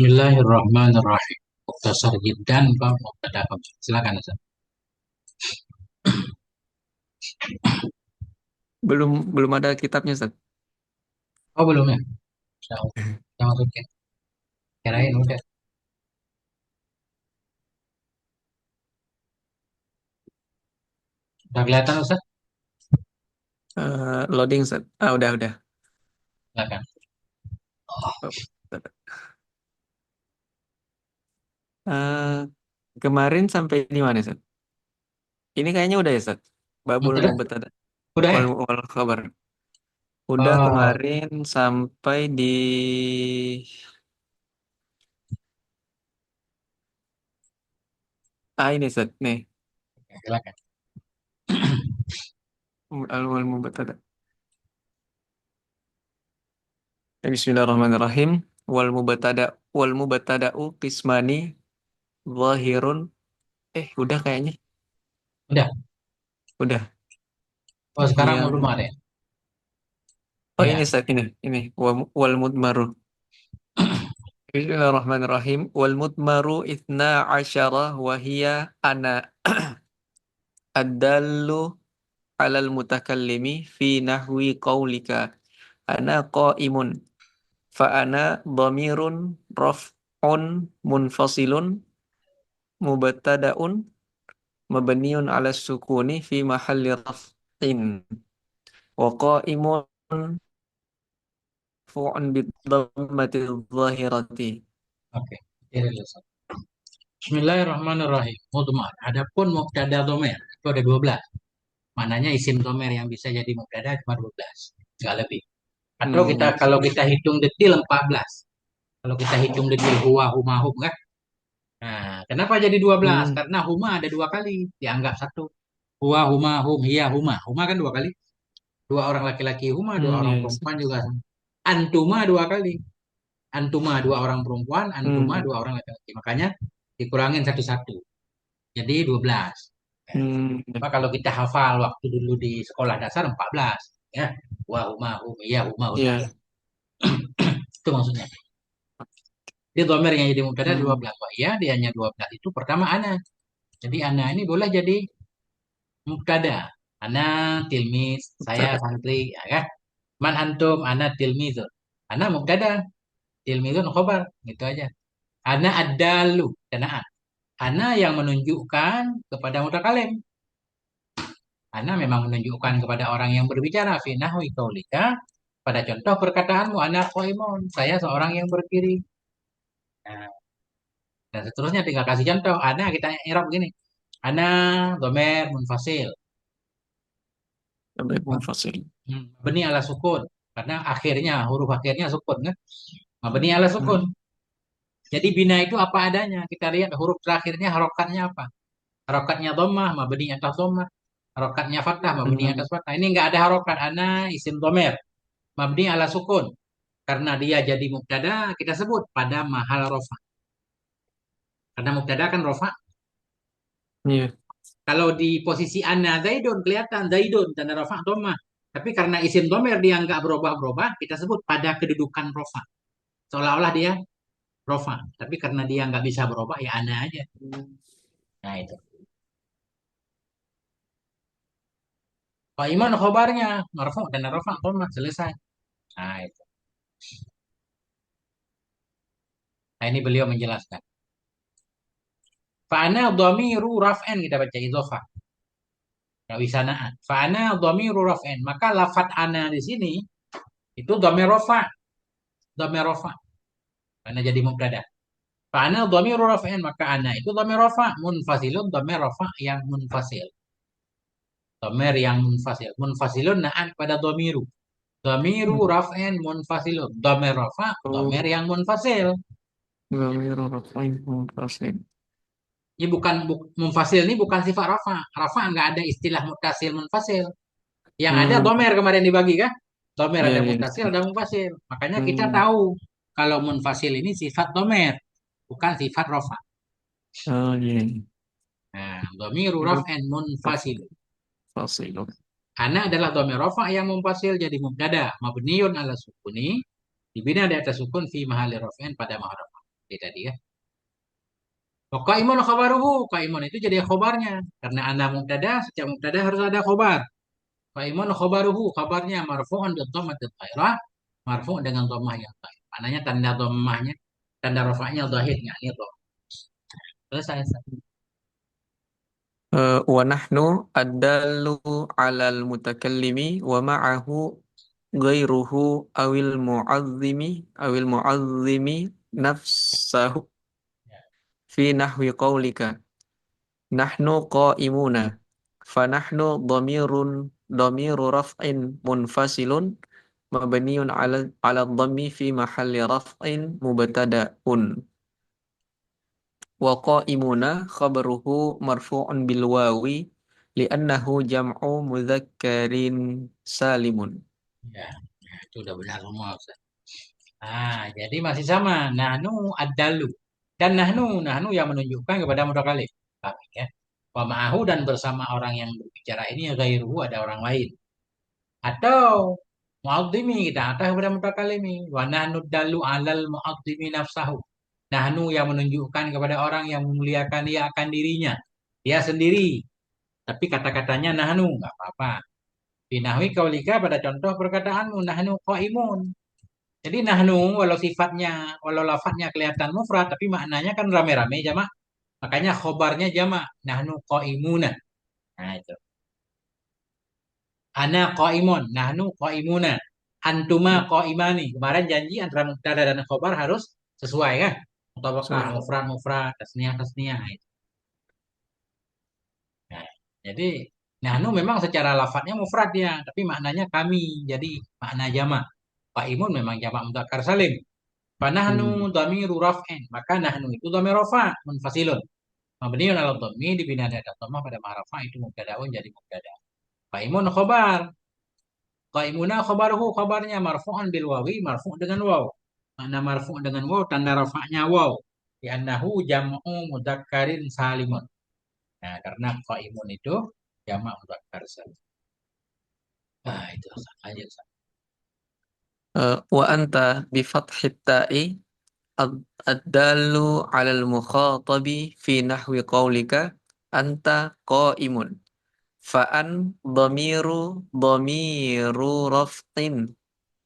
Bismillahirrahmanirrahim. Muktasar jiddan Pak Mubtada. Silakan Ustaz. Belum belum ada kitabnya, Ustaz. Oh belum ya? Saya masukin. Kirain udah. Udah kelihatan Ustaz? Loading, Ustaz. Udah. Silakan. Oh, Ustaz. Eh, Kemarin sampai di mana, Ustaz? Ini kayaknya udah ya, Ustaz. Babul Udah? Mubtada Udah ya? wal khabar. Udah Oh, kemarin sampai di ini, Ustaz. Nih, oke, silakan. al wal mubtada. Bismillahirrahmanirrahim. Wal mubtada'u qismani zahirun. Udah kayaknya. Udah. Udah. Oh sekarang mau Yang rumah ya? Oh, Ya. ini Ustaz, ini wal mudmaru. Bismillahirrahmanirrahim. Wal mudmaru ithna asyara wa hiya ana ad-dallu alal mutakallimi fi nahwi qaulika ana qaimun fa ana dhamirun raf'un munfasilun mubtada'un mabniun ala sukuni fi mahalli raf'in wa qaimun fu'un bid dhammati dhahirati. Oke. Ini dulu, Ustaz. Bismillahirrahmanirrahim. Mudmar. Adapun mubtada dhamir itu ada 12. Maknanya isim dhamir yang bisa jadi mubtada cuma 12. Enggak lebih. Atau kita Hmm. kalau kita hitung detil 14. Kalau kita hitung detil huwa huma hum kan? Nah, kenapa jadi 12? Hmm. Karena huma ada dua kali, dianggap satu. Huwa, huma, hum, hiya, huma. Huma kan dua kali. Dua orang laki-laki huma, dua orang Yes. perempuan juga. Antuma dua kali. Antuma dua orang perempuan, antuma Hmm. dua orang laki-laki. Makanya dikurangin satu-satu. Jadi 12. Ya. Hmm. Cuma kalau kita hafal waktu dulu di sekolah dasar 14. Ya. Huwa, huma, hum, hiya, huma, udah. Ya. Itu maksudnya. Dia domir yang jadi mubtada Hmm. 12. Wah, iya, dianya 12 itu pertama ana. Jadi ana ini boleh jadi mubtada. Ana tilmis, saya Tada. santri, ya kan? Man antum, ana tilmizun. Ana mubtada, tilmizun khobar, gitu aja. Ana ad-dalu, danaan. Ana yang menunjukkan kepada mutakalim. Ana memang menunjukkan kepada orang yang berbicara. Fi nahwi qaulika, pada contoh perkataanmu, ana qaimun, saya seorang yang berdiri. Nah, dan seterusnya tinggal kasih contoh. Ana kita i'rab begini. Ana domer munfasil. Baik munfasil. Mabni ala sukun. Karena akhirnya, huruf akhirnya sukun kan? Mabni ala sukun. Hmm. Jadi bina itu apa adanya. Kita lihat huruf terakhirnya harokatnya apa. Harokatnya dhammah, mabni atas dhammah. Harokatnya fathah, mabni Hmm. atas fathah. Ini nggak ada harokat. Ana isim domer. Mabni ala sukun. Karena dia jadi mubtada, kita sebut pada mahal rofa. Karena mubtada kan rofa. Iya. Kalau di posisi ana zaidun, kelihatan zaidun, tanda rofa dhammah. Tapi karena isim domer dia nggak berubah-berubah, kita sebut pada kedudukan rofa. Seolah-olah dia rofa. Tapi karena dia nggak bisa berubah, ya ana aja. Hmm. Nah itu. Pak Iman khobarnya, marfu dan rafa, koma, selesai. Nah itu. Nah ini beliau menjelaskan. Fa'ana dhamiru raf'an kita baca idhofah. Ya wisanaan. Fa'ana dhamiru raf'an. Maka lafat ana di sini itu dhamir rafa, dhamir rafa. Karena jadi mubtada. Fa'ana dhamiru raf'an, maka ana itu dhamir rafa, munfasilun dhamir rafa yang munfasil. Dhamir yang munfasil. Munfasilun na'an pada dhamiru. Dhamiru Hmm. raf'an munfasilun. Dhamir rafa, dhamir Oh, yang munfasil. dhamiru raf'in munfasil. Ini bukan munfasil ini bukan sifat rafa. Rafa nggak ada istilah mutasil munfasil. Yang ada Hmm. domer kemarin dibagi kan? Domer Iya, ada iya. mutasil, ada munfasil. Makanya kita Hmm. tahu kalau munfasil ini sifat domer, bukan sifat rafa. Oh, iya, iya. Nah, domiru Itu raf'an munfasil. fasil. Ana adalah domer rafa yang munfasil jadi mubtada mabniun ala sukuni dibina di atas sukun fi mahali raf'an pada mahal rafa. seperti tadi ya. Wa qaimun khabaruhu, qaimun itu jadi khobarnya. Karena ana mubtada, setiap mubtada harus ada khobar. Qaimun khabaruhu, kabarnya marfu'un bi dhammatil dhairah, marfu' dengan dhammah yang dhahir. Maknanya tanda dhammahnya, tanda rafa'nya dhahir, yakni dhammah. Selesai. Wa nahnu ad-dallu 'alal mutakallimi wa ma'ahu ghairuhu awil mu'azzimi nafsahu fi nahwi qawlika nahnu qa'imuna fa nahnu dhamiru raf'in munfasilun mabniun 'ala dhammi fi mahalli raf'in mubtada'un wa qa'imuna khabaruhu marfu'un bil wawi li'annahu jam'u mudzakkarin salimun. Ya, itu udah benar semua, Ustaz. Jadi masih sama. Nahnu ad-dalu. Dan nahnu yang menunjukkan kepada mutakallim. Kami ya. Wa ma'ahu dan bersama orang yang berbicara ini ghairuhu ada orang lain. Atau mu'adzimi kita atas kepada mutakalimi. Wa nahnu dalu alal mu'adzimi nafsahu. Nahnu yang menunjukkan kepada orang yang memuliakan dia akan dirinya. Dia sendiri. Tapi kata-katanya nahnu. Nggak apa-apa. Binahwi kaulika pada contoh perkataanmu. Nahnu qaimun. Jadi nahnu walau lafadznya kelihatan mufrad. Tapi maknanya kan rame-rame jamak. Makanya khobarnya jamak. Nahnu qaimuna. Nah itu. Ana qaimun, nahnu qaimuna. Antuma qaimani. Kemarin janji antara mubtada dan khobar harus sesuai kan? Mutabaqah, Sorry. mufrad, mufrad, tasniyah, tasniyah. Nah, itu. Nah, jadi nahnu memang secara lafadznya mufrad ya, tapi maknanya kami. Jadi makna jamak. Qaimun memang jamak mudzakkar salim. Fanahnu Hmm. dhamiru raf'in. Maka nahnu itu dhamir rafa munfasilun. Mabniun ala dhammi dibina ada dhammah pada ma'rafa itu mubtadaun jadi mubtada. Qaimun khobar. Qaimuna khabaruhu khabarnya marfu'an bil wawi marfu' dengan waw. Mana marfu' dengan waw tanda rafa'nya waw. Li'annahu jam'u mudzakkarin salimun. Nah, karena qaimun itu jamak mudzakkar salim. Itu aja. Wa anta bi fathit ta'i ad-dallu 'alal mukhatabi fi nahwi qawlika anta qa'imun fa an dhamiru raf'in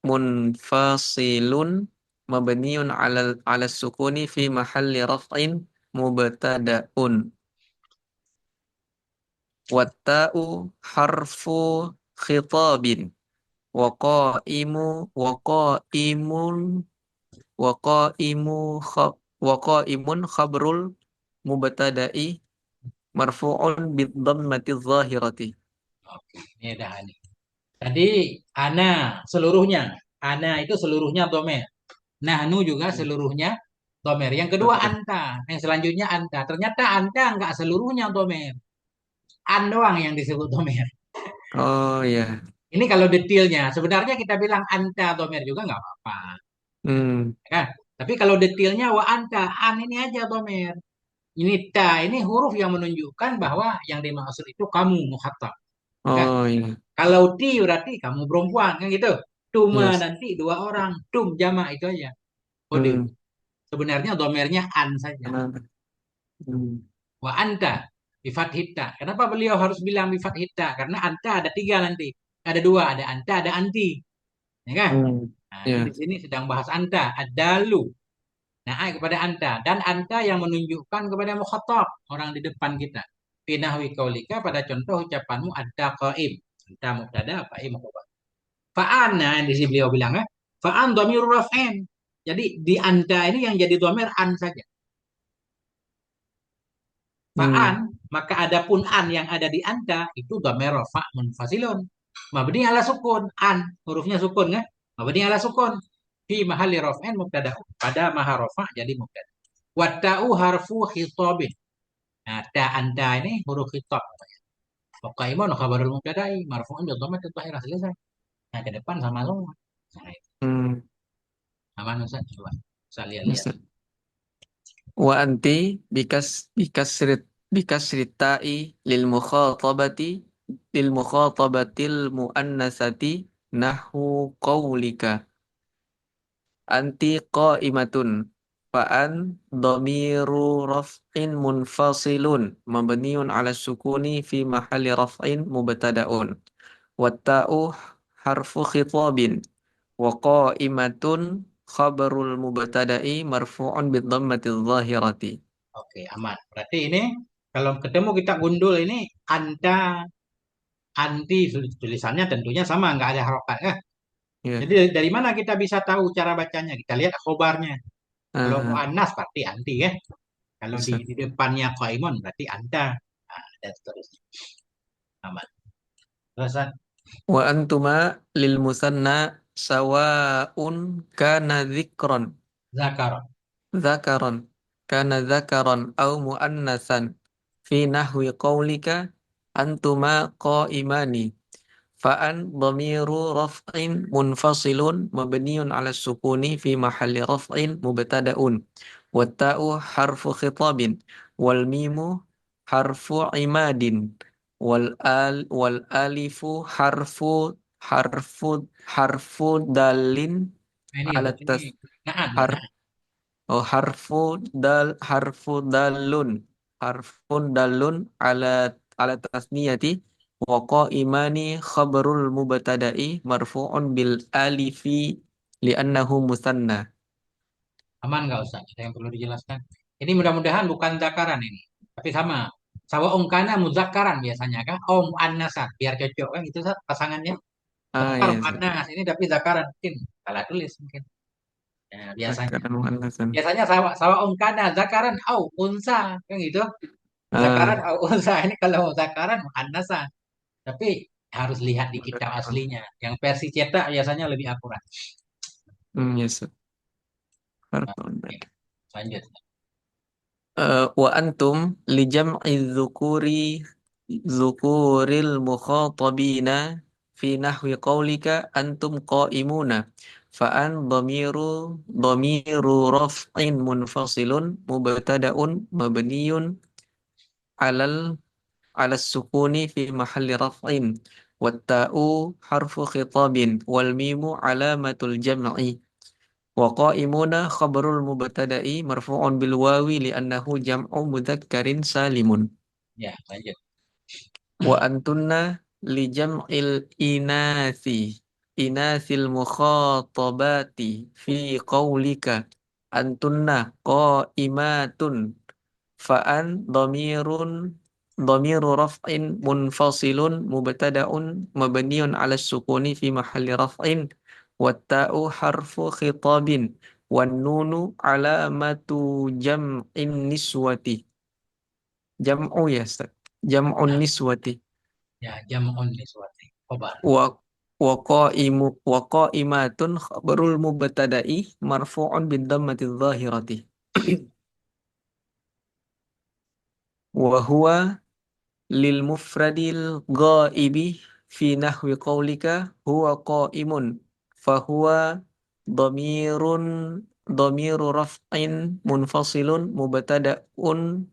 munfasilun mabniun 'ala sukuni fi mahalli raf'in mubtada'un wa ta'u harfu khitabin wa qa'imu wa qa'imun wa qa'imu khab wa qa'imun khabrul mubtada'i marfu'un bid dhammati dhahirati. Oke, ini dah ini. Tadi ana seluruhnya. Ana itu seluruhnya domer. Nahnu juga seluruhnya domer. Yang kedua anta. Yang selanjutnya anta. Ternyata anta enggak seluruhnya domer. An doang yang disebut domer. Oh ya. Ini kalau detailnya, sebenarnya kita bilang anta domer juga nggak apa-apa, Hmm. ya kan? Tapi kalau detailnya wa anta, an ini aja domer. Ini ta, ini huruf yang menunjukkan bahwa yang dimaksud itu kamu mukhatab, ya kan? Oh ya. Kalau ti berarti kamu perempuan, kan gitu. Tuma Yes. nanti dua orang, tum jama itu aja. Kode. Hmm. Sebenarnya domernya an saja. Benar. Hmm. Wa anta bifat hitta. Kenapa beliau harus bilang bifat hitta? Karena anta ada tiga nanti. Ada dua, ada anta, ada anti. Ya kan? Hmm. Nah, ini di Ya. sini sedang bahas anta, adalu. Nah, kepada anta dan anta yang menunjukkan kepada mukhatab, orang di depan kita. Finahwi kaulika pada contoh ucapanmu ada qaim. Anta mubtada, qaim khabar. Fa'an, nah di sini beliau bilang fa'an dhamirur raf'in. Jadi di anta ini yang jadi dhamir an saja. Fa'an, Hmm. maka adapun an yang ada di anta itu dhamir rafa' munfasilun. Mabni ala sukun, an hurufnya sukun kan? Mabni ala sukun. Fi mahalli raf'in mubtada. Pada maha rafa' jadi mubtada. Wata'u harfu khitabin. Nah, ta anta ini huruf khitab. Qaimun khabarul mubtada'i marfu'un bi dhammatin dhahirah selesai. Nah, ke depan sama semua. Nah, itu. Hmm. Aman Ustaz, coba. Saya lihat-lihat. Yes. Wa anti bikasritai lil mukhatabatil muannasati nahu qawlika anti qaimatun fa'an dhamiru raf'in munfasilun mabniun ala sukuni fi mahalli raf'in mubtada'un. Watta'u harfu khitabin wa qa'imatun khabarul mubtada'i marfu'un bid dhammati dhahirati. Oke, aman. Berarti ini kalau ketemu kita gundul ini anta, anti tulisannya tentunya sama, nggak ada harokat ya. Ya. Jadi dari mana kita bisa tahu cara bacanya? Kita lihat khobarnya. Kalau Ah, muannas berarti anti ya. Kalau di, bisa. di depannya qaimun berarti anta. Nah, dan seterusnya. Aman. Terus Wa antuma lil musanna sawa'un kana dzikran zakar. dzakaran kana dzakaran au muannasan fi nahwi qaulika antuma qa'imani fa'an dhamiru raf'in munfasilun mabniun 'ala sukuni fi mahalli raf'in mubtada'un watta'u harfu khitabin wal mimu harfu imadin wal alifu harfu dalin Nah, ini ala berarti ini tas naan ya, har naan. oh harfun dalun ala tasniyati wa qaimani khabarul mubtada'i marfu'un bil alifi li'annahu musanna. Aman nggak usah. Ada yang perlu dijelaskan. Ini mudah-mudahan bukan zakaran ini. Tapi sama. Sawa ungkana muzakaran biasanya kan. Om annasan. Biar cocok kan itu pasangannya. Ah Zakar ya, muannas. Ini tapi zakaran. Mungkin salah tulis mungkin. Ya, biasanya. zakaran muannasan. Biasanya sawa, sawa ungkana zakaran au unsa. Kan gitu. Zakaran Ah, au unsa. Ini kalau zakaran muannasan. Tapi harus lihat di kitab mudzakkar. aslinya. Yang versi cetak biasanya lebih akurat. Yes. Nah, Harfun oke. dal. Lanjut. Wa antum li jam'i dzukuril mukhatabina fi nahwi qaulika antum qaimuna fa an dhamiru raf'in munfasilun mubtada'un mabniyun alal ala sukuni fi mahalli raf'in watta'u harfu khitabin wal mimu alamatul jam'i wa qa'imuna khabarul mubtada'i marfu'un bil wawi li'annahu jam'u mudzakkarin salimun. Ya, lanjut. Wa antunna li jam'il inasil mukhatabati fi qawlika antunna qa'imatun fa'an dhamiru raf'in munfasilun mubtada'un mabniun 'ala sukuni fi mahalli raf'in watta'u harfu khitabin wan nunu alamatu jam'in niswati jam'u ya Ustaz jam'un Ya, niswati ya jamun niswati. Khobar. wa wa qa'imatun khabarul mubtada'i marfu'un bid dhammati dhahirati wa huwa lil mufradil ghaibi fi nahwi qaulika huwa qaimun fahuwa dhamirun dhamiru raf'in munfasilun mubtada'un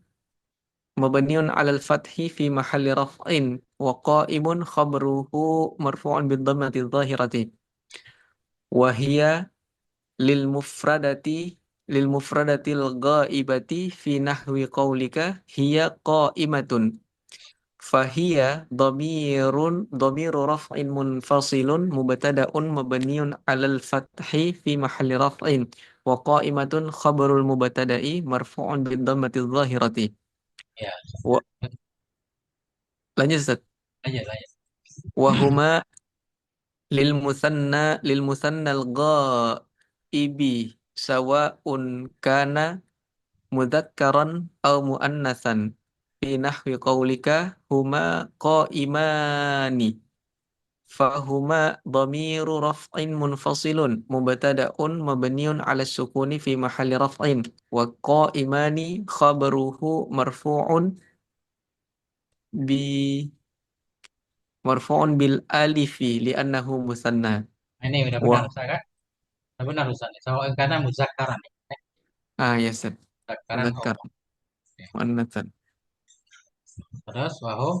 mabniun 'alal fathi fi mahalli raf'in wa qaimun khabruhu marfu'un bid dhammati dhahirati wa hiya lil mufradatil ghaibati fi nahwi qaulika hiya qaimatun fahiya dhamiru raf'in munfasilun mubtada'un mabniun 'alal fathi fi mahalli raf'in wa qa'imatun khabarul mubtada'i marfu'un bid dhammati dhahirati Ya, wa lanjut Ustaz lanjut, lanjut. wa huma lil musanna al ghaibi sawa'un kana mudzakkaran aw muannasan fi nahwi qaulika huma qaimani fahuma dhamiru raf'in munfasilun mubtada'un mabniun 'ala sukuni fi mahalli raf'in wa qa'imani khabaruhu bi marfu'un bil alifi li'annahu musanna Nah, ini udah wa benar Ustaz kan? Udah benar Ustaz. Sawa karena muzakaran. ya Ustaz Muzakaran oh. mudzakkar Oke. muannatsan Terus wahum.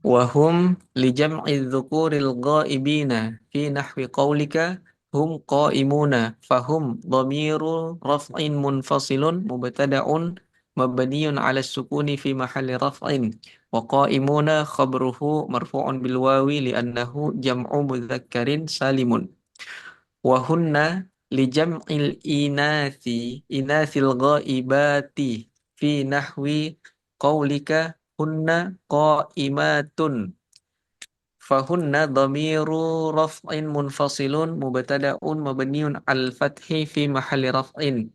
wa hum li jam'i dzukuril ghaibina fi nahwi qaulika hum qaimuna fahum dhamiru raf'in munfasilun mubtada'un mabniyun 'ala sukuni fi mahalli raf'in wa qaimuna khabruhu marfu'un bil wawi li'annahu jam'u mudzakkarin salimun wa hunna li jam'il inathil ghaibati fi nahwi qaulika hunna qaimatun fahunna dhamiru raf'in munfasilun mubtada'un mabniun al fathi fi mahalli raf'in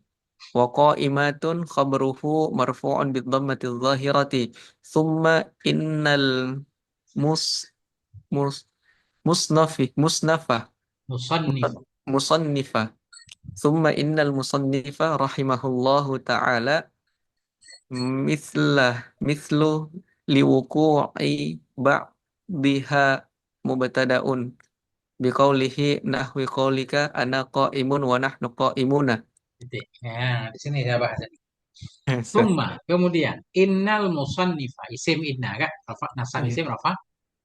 wa qa'imatun khabruhu marfu'un bid dhammati dhahirati thumma innal mus mus musnafa Musannif. musannifa thumma innal musannifa rahimahullahu ta'ala mislah mislu liwuku'i ba'diha mubtada'un biqaulihi nahwi qaulika ana qaimun wa nahnu qaimuna. Titik. Nah, di sini saya bahas ini. Summa, kemudian innal musannifa isim inna kan rafa nasab isim rafa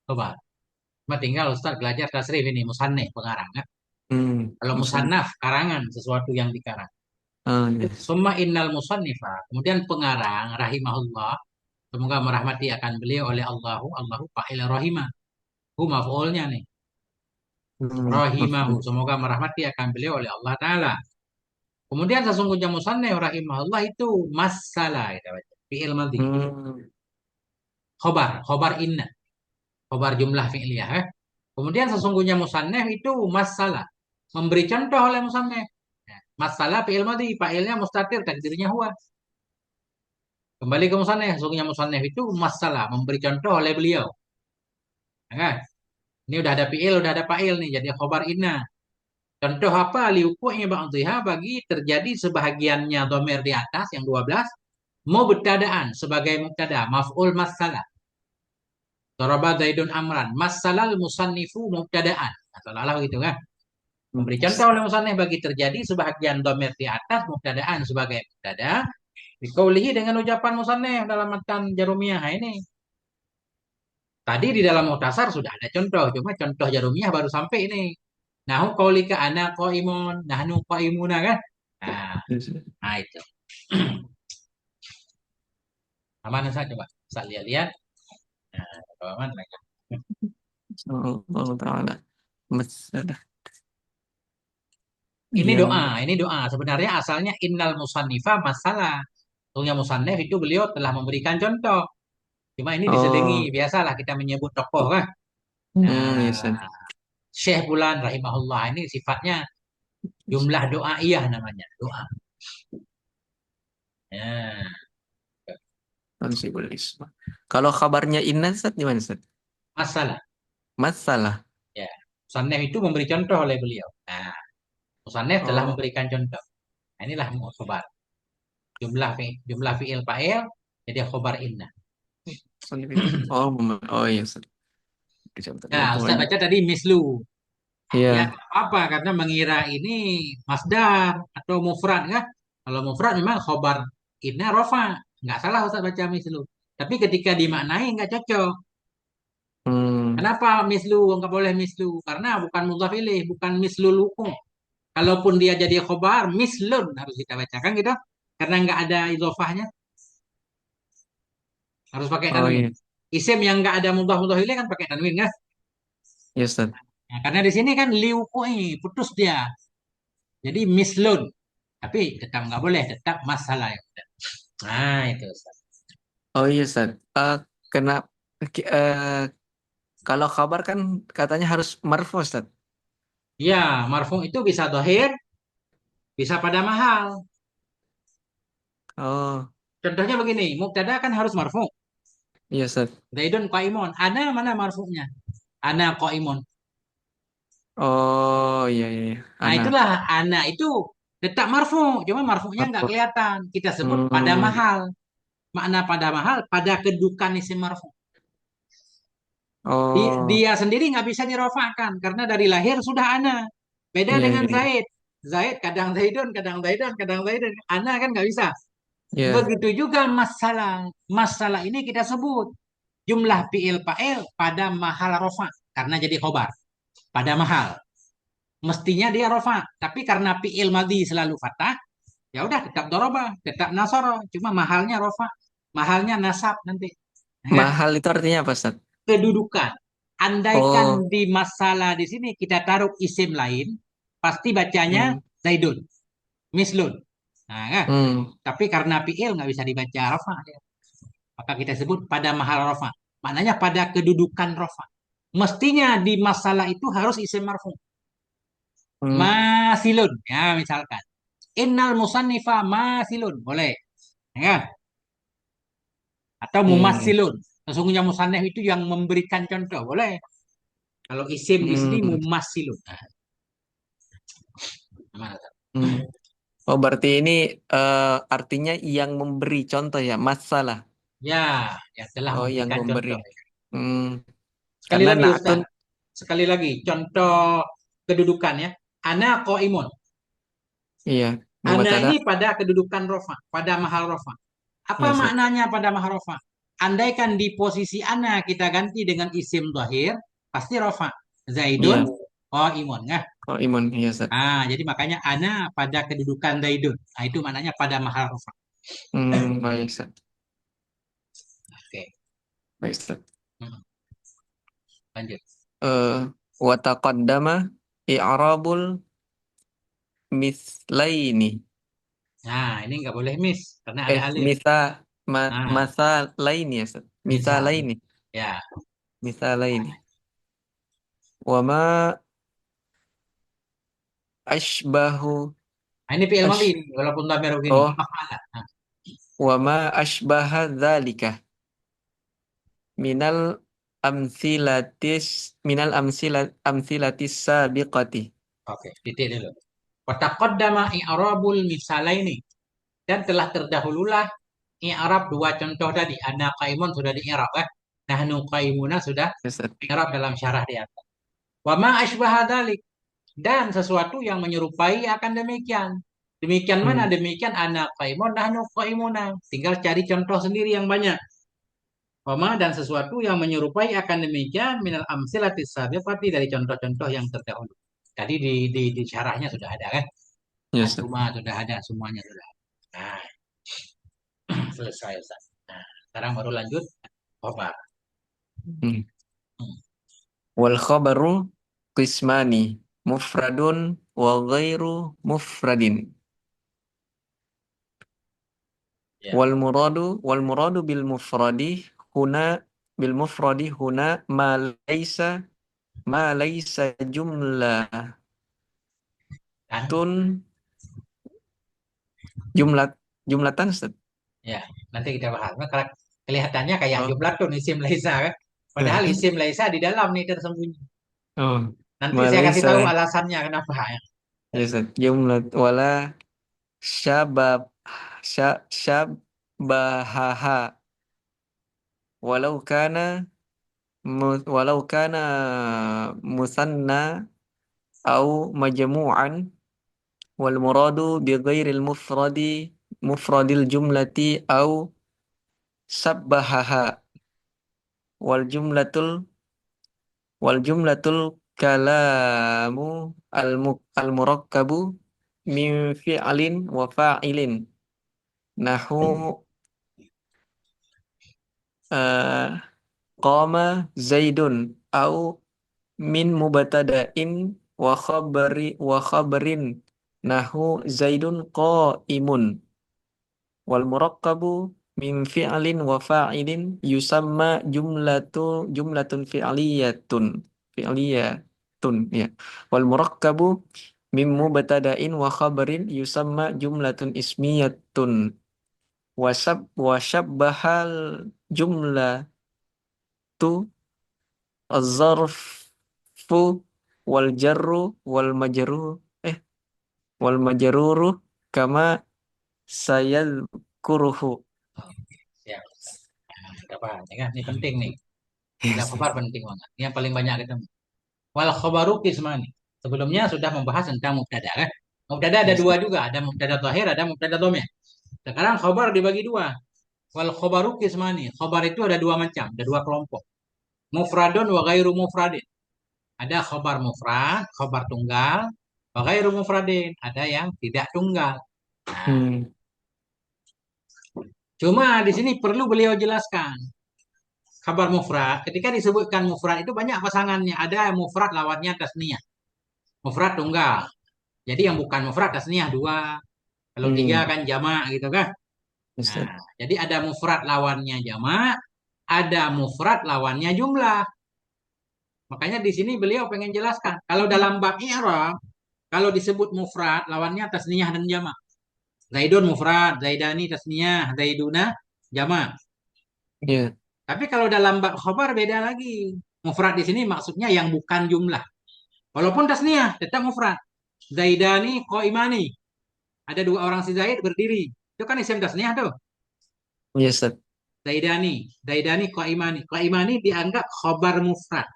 coba. Cuma tinggal Ustaz belajar tasrif ini musannif pengarang kan. Kalau Musan. musannaf karangan sesuatu yang dikarang. Ah, yes. Summa innal musannifa kemudian pengarang rahimahullah semoga merahmati akan beliau oleh Allahu fa'il rahimah. Hu maf'ulnya nih. Rahimahu Mafhum. semoga merahmati akan beliau oleh Allah taala. Kemudian sesungguhnya musannif rahimahullah itu masalah kita baca. Fi'il madhi. Hmm. Khobar inna. Khobar jumlah fi'liyah. Kemudian sesungguhnya musannif itu masalah. Memberi contoh oleh musannif. Ya, masalah fi'il madhi. Fa'ilnya mustatir. Takdirnya huwa. Kembali ke musannif. Sesungguhnya musannif itu masalah. Memberi contoh oleh beliau. Ya kan? Ini udah ada fi'il, udah ada fa'il nih. Jadi khobar inna. Contoh apa? Liuku'nya ba'dhiha bagi terjadi sebahagiannya domir di atas yang 12. Mubtada'an sebagai mubtada. Maf'ul masalah. Daraba Zaidun Amran. Masalal musannifu mubtada'an. Seolah-olah begitu kan. Memberi contoh oleh musannif bagi terjadi sebahagian domir di atas mubtada'an sebagai mubtada. Dikaulihi dengan ucapan musannif dalam matan jarumiyah ini. Tadi di dalam muhtasar sudah ada contoh. Cuma contoh jarumiyah baru sampai ini. Nahu qaulika ana qaimun. Nahnu qaimuna kan. Nah, Yes. nah itu. Aman saya coba. Saya lihat-lihat. Nah, aman mereka. Allah Ta'ala. Masalah. Ini Yang doa, ini doa. Sebenarnya asalnya innal musannifa masalah. Sesungguhnya musannif itu beliau telah memberikan contoh. Cuma ini diselingi. oh Biasalah kita menyebut tokoh kan. yes. Nah, Syekh Bulan rahimahullah ini sifatnya jumlah doa iya namanya. Doa. Ya, Mansibul isma. Kalau kabarnya inna Ustaz gimana Ustaz? masalah. Masalah. Ya. Musannif itu memberi contoh oleh beliau. Nah, musannif telah Oh, memberikan contoh. Nah, inilah khobar. Jumlah fi'il fa'il jadi khobar inna. Musannif itu. Oh iya Ustaz. Kejam tadi Nah, aku Ustaz lagi. baca tadi mislu. Ya, Iya. apa? Karena mengira ini masdar atau mufrad kan? Kalau mufrad memang khobar inna rofa. Nggak salah Ustaz baca mislu. Tapi ketika dimaknai nggak cocok. Hmm. Kenapa mislu? Nggak boleh mislu. Karena bukan mudhaf ilaih, bukan mislu lukum. Kalaupun dia jadi khobar, mislun harus kita bacakan gitu. Karena nggak ada idhofahnya, harus pakai Oh tanwin. iya. Isim yang nggak ada mudhaf ilaih kan pakai tanwin kan? Iya Ustaz. Nah, karena di sini kan liukui, putus dia. Jadi mislun. Tapi tetap nggak boleh, tetap masalah. Nah, itu Ustaz. Oh iya Ustaz. Kena ki- eh, kalau kabar kan katanya harus marfu Ustaz. Ya, marfu itu bisa dohir, bisa pada mahal. Oh Contohnya begini, mubtada kan harus marfu. iya Ustaz. Zaidun qaimun. Ana mana marfunya? Ana qaimun. Oh iya iya, iya. Nah, Anak. itulah ana itu tetap marfu. Cuma marfunya nggak Marfu. kelihatan. Kita sebut pada Hmm. mahal. Makna pada mahal, pada kedudukan isim marfu. Oh Dia sendiri nggak bisa dirofakan. Karena dari lahir sudah ana. Beda iya dengan iya iya. Zaid. Zaid kadang Zaidun, kadang Zaidun, kadang Zaidun. Ana kan nggak bisa. Iya. Begitu juga masalah. Masalah ini kita sebut jumlah fi'il fa'il pada mahal rofa karena jadi khobar pada mahal. mestinya dia rofa. Tapi karena fi'il madhi selalu fathah, ya udah tetap doroba, tetap nasoro. Cuma mahalnya rofa, mahalnya nasab nanti. Ya, Mahal itu artinya apa, Ustaz? kedudukan. Andaikan Oh, di masalah di sini kita taruh isim lain, pasti bacanya hmm, Zaidun, Mislun. Nah, kan? hmm, Tapi karena fi'il nggak bisa dibaca rofa, maka kita sebut pada mahal rofa. Maknanya pada kedudukan rofa. Mestinya di masalah itu harus isim marfu. hmm, Masilun, ya misalkan. Innal musannifa masilun, boleh. Ya kan? Atau hmm, mumasilun. Sesungguhnya musannif itu yang memberikan contoh, boleh. Kalau isim di sini hmm, mumasilun. Nah, gimana? hmm. Oh, berarti ini artinya yang memberi contoh ya, masalah. Ya, yang telah Oh, yang memberikan memberi. contoh. Hmm, Sekali karena lagi na'tun, Ustaz, sekali lagi contoh kedudukannya. Ana qaimun. iya, Ana mubtada, ini pada kedudukan rofa, pada mahal rofa. Apa iya, Ustaz. maknanya pada mahal rofa? Andaikan di posisi ana kita ganti dengan isim zahir, pasti rofa. Zaidun, Iya, qaimun. Nah, kalau imun, iya, Ustaz. jadi makanya ana pada kedudukan Zaidun. Nah, itu maknanya pada mahal rofa. Hmm, baik, Ustaz. Oke. Baik, Ustaz. Hmm, lanjut. Eh, wa taqaddama i'rabul mislaini. Nah, ini nggak boleh miss karena ada alif. Misa Nah, masa lain ya, Ustaz. Misa misal. lain nih. Ya. Misa lain nih. Wa ma ashbahu Nah, ini fi'il madhi ash ini, walaupun dhamir begini. oh Maf'ala. Nah, wa ma ashbaha dzalika minal amsilatis sabiqati. oke, titik dulu. Wataqaddama i'rabul misalaini dan telah terdahululah i'rab dua contoh tadi. Ana qaimun sudah di-i'rab kan? Nahnu qaimuna sudah Ya, Ustaz. i'rab dalam syarah di atas. Wa ma asbaha dzalik dan sesuatu yang menyerupai akan demikian. Demikian mana? Hmm. Demikian ana qaimun nahnu qaimuna. Tinggal cari contoh sendiri yang banyak. Wama dan sesuatu yang menyerupai akan demikian minal amsilatis sabiqati dari contoh-contoh yang terdahulu. Tadi di syarahnya sudah ada kan? Ya, Ustaz. Antuma sudah ada, semuanya sudah ada. Nah, selesai Ustaz. Nah, sekarang baru lanjut khobar. Hmm. Hmm, Wal khabaru qismani mufradun wa ghairu mufradin. ya. Wal muradu bil mufradi huna ma laisa jumlatun Kan? jumlat jumlatan, Ustaz. Ya, nanti kita bahas. Nah, kelihatannya kayak Oh. jumlah tuh isim laisa kan? Padahal isim laisa di dalam nih tersembunyi. Oh. Nanti Ma saya kasih laisa tahu alasannya kenapa ya. ya, Ustaz. Jumlat wala syabab syabahaha walau kana walau kana musanna au majmu'an wal muradu bi ghairil mufradil jumlati au sabbahaha wal jumlatul kalamu al murakkabu min fi'lin wa fa'ilin nahu eh, qama zaidun au min mubtada'in wa khabarin nahu zaidun qaimun wal murakkabu min fi'lin wa fa'ilin yusamma jumlatun fi'liyatun ya wal murakkabu min mubtada'in wa khabarin yusamma jumlatun ismiyatun wa shabbahal jumlatu az-zarfu wal jarru wal majrur eh wal majruru kama sayadkuruhu. Siap. Nah, kita bahas ya kan? Ini penting nih. Ada khobar penting banget. Ini yang paling banyak kita. Wal khobaru kismani. Sebelumnya sudah membahas tentang mubtada kan? Mubtada ada Yes. dua juga, ada mubtada zahir, ada mubtada dhamir. Sekarang khobar dibagi dua. Wal khobaru kismani. Khobar itu ada dua macam, ada dua kelompok. Mufradun wa ghairu mufradin. Ada khobar mufrad, khobar tunggal, wa ghairu mufradin. Ada yang tidak tunggal. Nah, Hmm. cuma di sini perlu beliau jelaskan. Khabar mufrad, ketika disebutkan mufrad itu banyak pasangannya. Ada mufrad lawannya tasniyah. Mufrad tunggal. Jadi yang bukan mufrad tasniyah dua. Kalau tiga Hmm. kan jamak gitu kan. Ustaz. Nah, jadi ada mufrad lawannya jamak, ada mufrad lawannya jumlah. Makanya di sini beliau pengen jelaskan. Kalau dalam bab i'rab, kalau disebut mufrad lawannya tasniyah dan jamak. Zaidun mufrad, zaidani tasniyah, zaiduna jamak. Ya. Tapi kalau dalam bab khabar beda lagi. Mufrad di sini maksudnya yang bukan jumlah. Walaupun tasniyah tetap mufrad. Zaidani qaimani. Ada dua orang si Zaid berdiri. Itu kan isim tasniyah tuh. Ya, Ustaz. Zaidani, Zaidani qaimani. Qaimani dianggap khabar mufrad.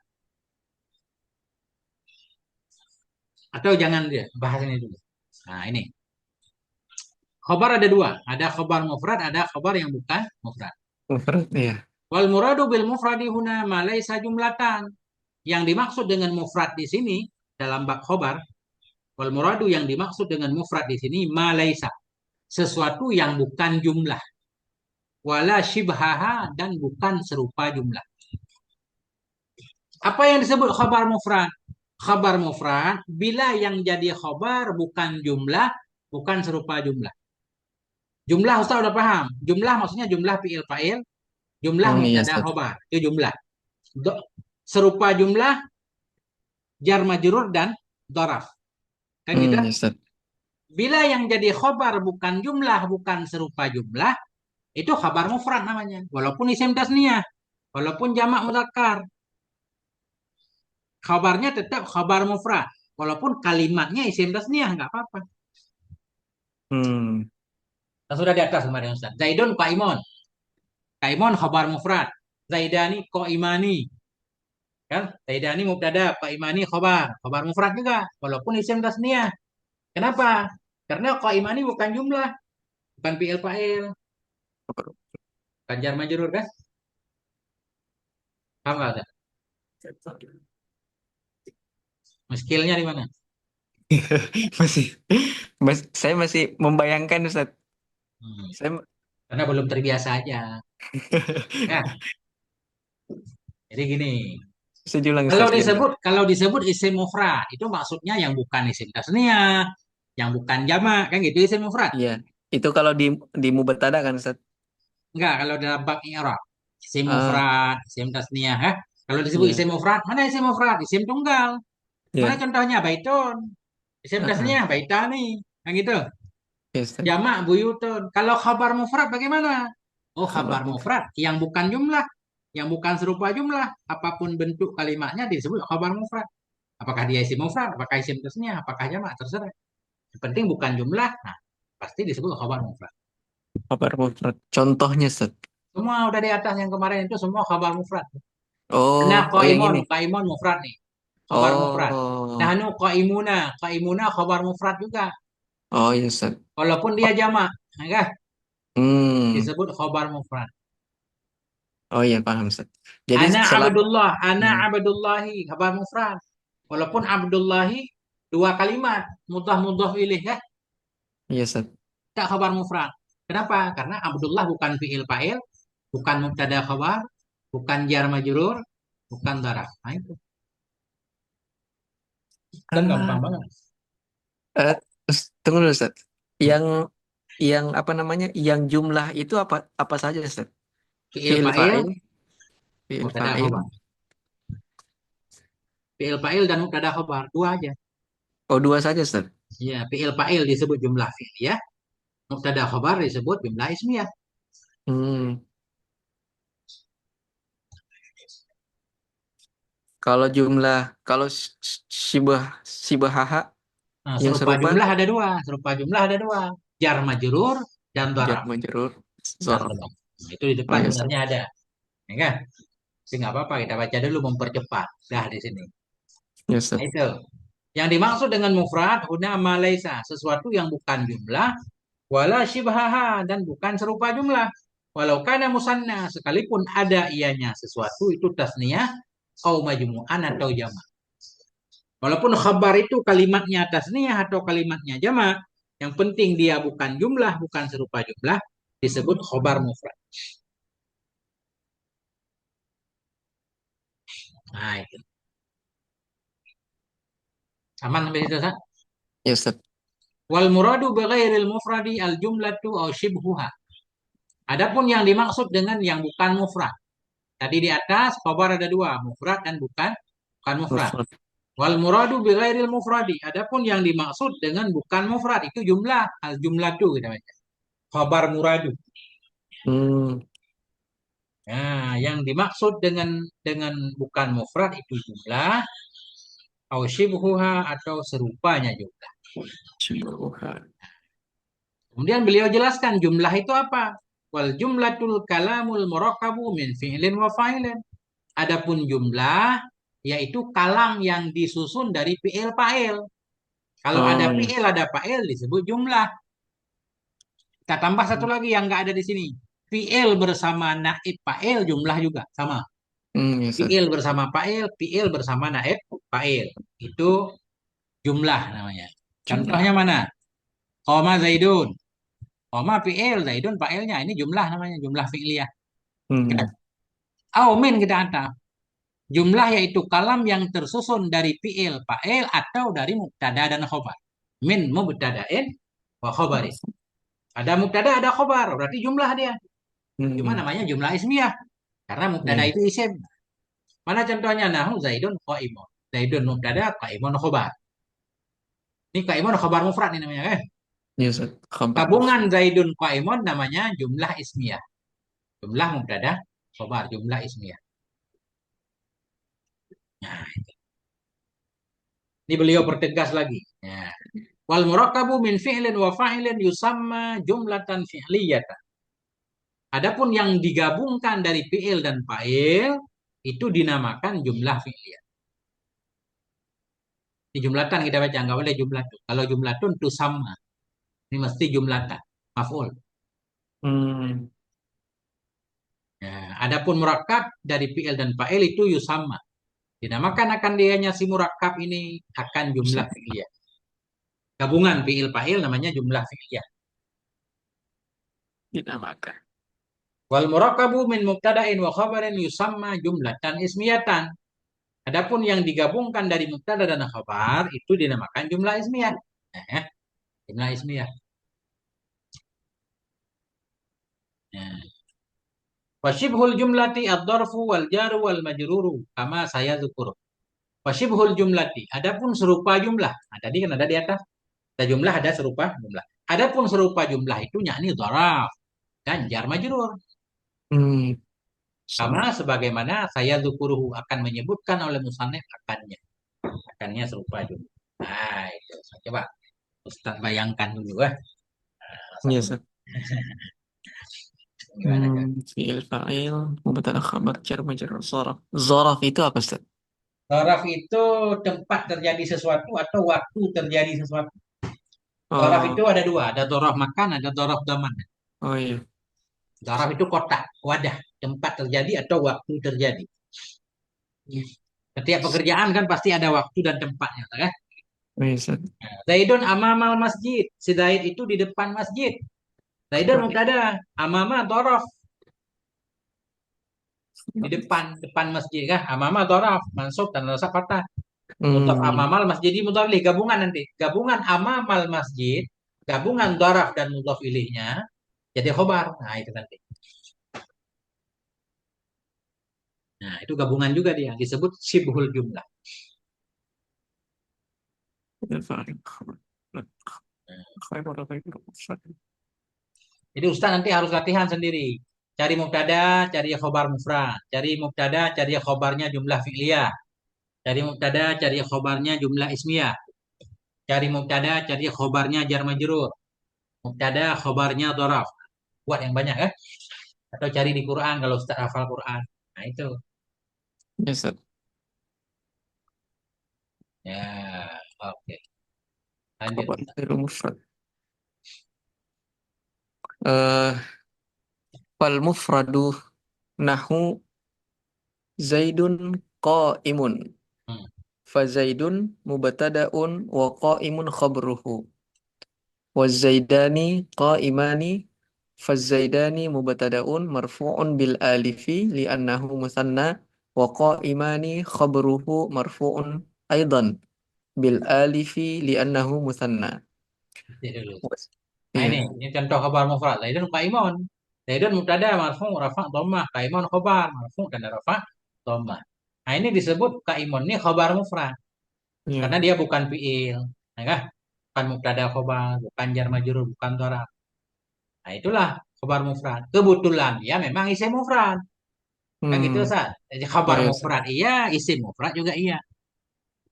Atau jangan dia bahas ini dulu. Nah, ini. Khabar ada dua. Ada khabar mufrad, ada khabar yang bukan mufrad. Mufrad, ya. Wal muradu bil mufradi huna ma laisa jumlatan. Yang dimaksud dengan mufrad di sini dalam bab khabar, wal muradu yang dimaksud dengan mufrad di sini ma laisa, sesuatu yang bukan jumlah. Wala shibhaha dan bukan serupa jumlah. Apa yang disebut khabar mufrad? Khabar mufrad bila yang jadi khabar bukan jumlah, bukan serupa jumlah. Jumlah Ustaz udah paham. Jumlah maksudnya jumlah fi'il fa'il, jumlah Hmm, iya, mubtada Ustaz. khabar. Itu jumlah. Serupa jumlah jar majrur dan doraf. Kan gitu? Hmm, iya, Ustaz. Bila yang jadi khobar bukan jumlah, bukan serupa jumlah, itu khabar mufrad namanya. Walaupun isim tasniyah, walaupun jamak mudzakkar, khabarnya tetap khabar mufrad. Walaupun kalimatnya isim tasniyah, nggak apa-apa. Hmm. Yang sudah di atas kemarin Ustaz. Zaidun qaimun. Qaimun khabar mufrad. Zaidani qaimani. Kan? Zaidani mubtada, qaimani khabar. Khabar mufrad juga. Walaupun isim tasniyah. Kenapa? Karena qaimani bukan jumlah. Bukan fi'il fa'il. Bukan jar majrur kan? Paham nggak Ustaz? Muskilnya di mana? Masih, saya masih membayangkan, Ustaz. Hmm, Saya karena belum terbiasa aja. Ya, jadi gini. saya ulang, Kalau Ustaz, gimana? disebut kalau disebut isim mufrad itu maksudnya yang bukan isim tasniyah, yang bukan jamak kan gitu isim mufrad. Iya. Itu kalau di mubtada kan, Ustaz? Enggak, kalau dalam bab i'rab. Isim Ah, mufrad, isim tasniyah, ya. Kalau disebut iya. isim mufrad, mana isim mufrad? Isim tunggal. Mana Iya. contohnya? Baitun. Isim Ah, tasniyah, baitani. Kan gitu. iya, Ustaz. Jamak buyutun. Kalau khabar mufrad bagaimana? Oh, Khabar khabar mufrad. mufrad yang bukan jumlah, yang bukan serupa jumlah, apapun bentuk kalimatnya disebut khabar mufrad. Apakah dia isim mufrad, apakah isim tasniyah, apakah jamak, terserah. Yang penting bukan jumlah, nah pasti disebut khabar mufrad. Khabar mufrad. Contohnya, Ustaz. Semua udah di atas yang kemarin itu semua khabar mufrad. Nah, Oh, oh yang qaimun, ini. qaimun mufrad nih. Khabar mufrad. Oh, Nahnu qaimuna, qaimuna khabar mufrad juga. oh iya, Ustaz. Walaupun dia Oh, jamak, enggak hmm. disebut khabar mufrad. Oh iya, paham, Ustaz. Jadi Ana selama Abdullah, ana hmm, Abdullahi, khabar mufrad. Walaupun Abdullahi dua kalimat, mudah mudah ilih ya, iya, Ustaz. tak khabar mufrad. Kenapa? Karena Abdullah bukan fiil fa'il, bukan mubtada khabar, bukan jar majrur, bukan daraf. Nah itu kan gampang Ah, banget. eh, tunggu dulu, Ustaz. Yang yang apa namanya? Yang jumlah itu apa apa saja, Ustaz? Fiil Fi'il fa'il, fa'il, fi'il mubtada fa'il. khabar. Fiil fa'il dan mubtada khabar, dua aja. Oh, dua saja, Ustaz. Ya, fiil fa'il disebut jumlah fi'il ya. Mubtada khabar disebut jumlah ismiyah. Hmm. Kalau jumlah, kalau sibahaha Nah, yang serupa serupa, jumlah ada dua. Serupa jumlah ada dua. Jar majrur dan jar daraf. majrur, Dan zorof. daraf. Nah, itu di Oh depan ya, Ustaz. sebenarnya ada. Ya kan? Tapi nggak apa-apa, kita baca dulu mempercepat. Dah di sini. Ya, Nah, Ustaz. itu. Yang dimaksud dengan mufrad, huna malaysa. Sesuatu yang bukan jumlah, wala shibhaha, dan bukan serupa jumlah. Walau kana musanna, sekalipun ada ianya sesuatu, itu tasniyah, au majmu'an atau jamak. Walaupun khabar itu kalimatnya tasniyah atau kalimatnya jamak, yang penting dia bukan jumlah, bukan serupa jumlah, disebut khabar mufrad. Nah, itu. Aman sampai situ, Ustaz? Ya Ustaz. Wal muradu bighairil mufradi al jumlatu aw shibhuha. Adapun yang dimaksud dengan yang bukan mufrad. Tadi di atas khabar ada dua, mufrad dan bukan mufrad. Mufrad. Wal muradu bighairil mufradi. Adapun yang dimaksud dengan bukan mufrad itu jumlah, al jumlatu kita baca. Khabar muradu. Hmm, Nah, yang dimaksud dengan bukan mufrad itu jumlah, au shibhuha atau serupanya jumlah. Syibhuha. Kemudian beliau jelaskan jumlah itu apa? Wal jumlatul kalamul murakkabu min fi'lin wa fa'ilin. Adapun jumlah yaitu kalam yang disusun dari fi'il fa'il. Kalau ada Oh ya. fi'il ada fa'il disebut jumlah. Kita tambah satu lagi yang nggak ada di sini. Fi'il bersama naib fa'il jumlah juga sama. Hmm, ya Ustaz. Fi'il bersama fa'il, fi'il bersama naib fa'il. Itu jumlah namanya. Contohnya Jumlah. mana? Qoma Zaidun. Qoma fi'il, Zaidun fa'ilnya. Ini jumlah namanya, jumlah fi'liyah. Hmm. Aumin kita kata. Jumlah yaitu kalam yang tersusun dari fi'il, fa'il atau dari mubtada dan khobar. Min mubtada'in wa khobarin. Ada mubtada, ada khobar. Berarti jumlah dia. Cuma Hmm. namanya jumlah ismiyah. Karena mubtada Ya. itu isim. Mana contohnya? Nahu Zaidun qa'imun. Zaidun mubtada, qa'imun khobar. Ini qa'imun khobar mufrad ini namanya. Ya Ustaz. Khabar Gabungan mufrad. Zaidun qa'imun namanya jumlah ismiyah. Jumlah mubtada, khobar, jumlah ismiyah. Nah, ini beliau pertegas lagi. Ya. Wal murakkabu min fi'lin wa fa'ilin yusamma jumlatan fi'liyatan. Adapun yang digabungkan dari fi'il dan fa'il itu dinamakan jumlah fi'liyah. Ini jumlatan kita baca, nggak boleh jumlatun. Kalau jumlatun itu sama. Ini mesti jumlatan. Maf'ul. Hmm. Ya. Adapun murakkab dari fi'il dan fa'il itu yusamma. Dinamakan akan dianya si murakkab ini akan jumlah Ustaz. fi'liyah. Gabungan fi'il fa'il namanya jumlah fi'liyah. Dinamakan. Wal murakkabu min mubtada'in wa khabarin yusamma jumlatan ismiyatan. Adapun yang digabungkan dari mubtada dan khabar itu dinamakan jumlah ismiyah. Eh, jumlah ismiyah. Nah. Wasyibhul jumlati ad-darfu wal jaru wal majruru kama saya zukur. Wasyibhul jumlati. Adapun serupa jumlah. Nah, tadi kan ada di atas. Ada jumlah, ada serupa jumlah. Adapun serupa jumlah itu yakni dharaf dan jar majrur. Hmm. Sama Sama. sebagaimana saya zukuruhu akan menyebutkan oleh musannif akannya. Akannya serupa jumlah. Nah, itu. Coba Ustaz bayangkan dulu ya. Ya Ustaz. Gimana coba? Fi'il fa'il. Mubtada khabar. Jar majrur. Zaraf. Zaraf itu apa Ustaz? Dharaf itu tempat terjadi sesuatu atau waktu terjadi sesuatu. Dharaf Oh. itu ada dua, ada dharaf makan, ada dharaf zaman. Oh iya. Dharaf itu kotak, wadah, tempat terjadi atau waktu terjadi. Setiap pekerjaan kan pasti ada waktu dan tempatnya, kan? Oh iya Ustaz. Zaidun amamal masjid. Si Zaid itu di depan masjid. Zaidun Khabar. mubtada, amama dharaf di depan depan masjid kan? Amama dharaf mansub dan rasa patah. Mudhaf Hmm. amamal masjid mudhaf ilaih gabungan nanti. Gabungan amamal masjid, gabungan dharaf dan mudhaf ilaihnya jadi khobar. Nah, itu nanti. Nah, itu gabungan juga dia disebut sibhul jumlah. Fi'il fa'il. Khabar. Khabar. Khabar. Jadi Ustaz nanti harus latihan sendiri. Cari mubtada, cari khobar mufrad. Cari mubtada, cari khobarnya jumlah fi'liyah. Cari mubtada, cari khobarnya jumlah ismiyah. Cari mubtada, cari khobarnya jar majrur. Mubtada, khobarnya dhoraf. Buat yang banyak ya. Atau cari di Quran kalau Ustaz hafal Quran. Nah itu. Ya Ustaz. Ya, oke. Lanjut. Khabar. Ghairu mufrad. Eh, Fal mufradu nahu Zaidun qa'imun. Hmm. Fazaidun mubtada'un wa qa'imun khabruhu. Wazaidani qa'imani fazaidani mubtada'un marfu'un bil alifi li'annahu musanna wa qa'imani khabruhu marfu'un aidan bil alifi li'annahu musanna. Nanti dulu. Was- Nah Iya, ini contoh khabar mufrad. Zaidun qaimun. Zaidun mubtada marfu rafa dhammah. Qaimun khabar marfu dan rafa dhammah. Nah ini disebut qaimun ini khabar mufrad karena iya. dia bukan fiil. Nah, kah? Bukan mubtada khabar, bukan jar majrur, bukan dharaf. Nah itulah khabar mufrad. Kebetulan ya memang isim mufrad. Kan gitu Hmm, Ustaz. Jadi khabar iya, Ustaz. mufrad iya, isim mufrad juga iya.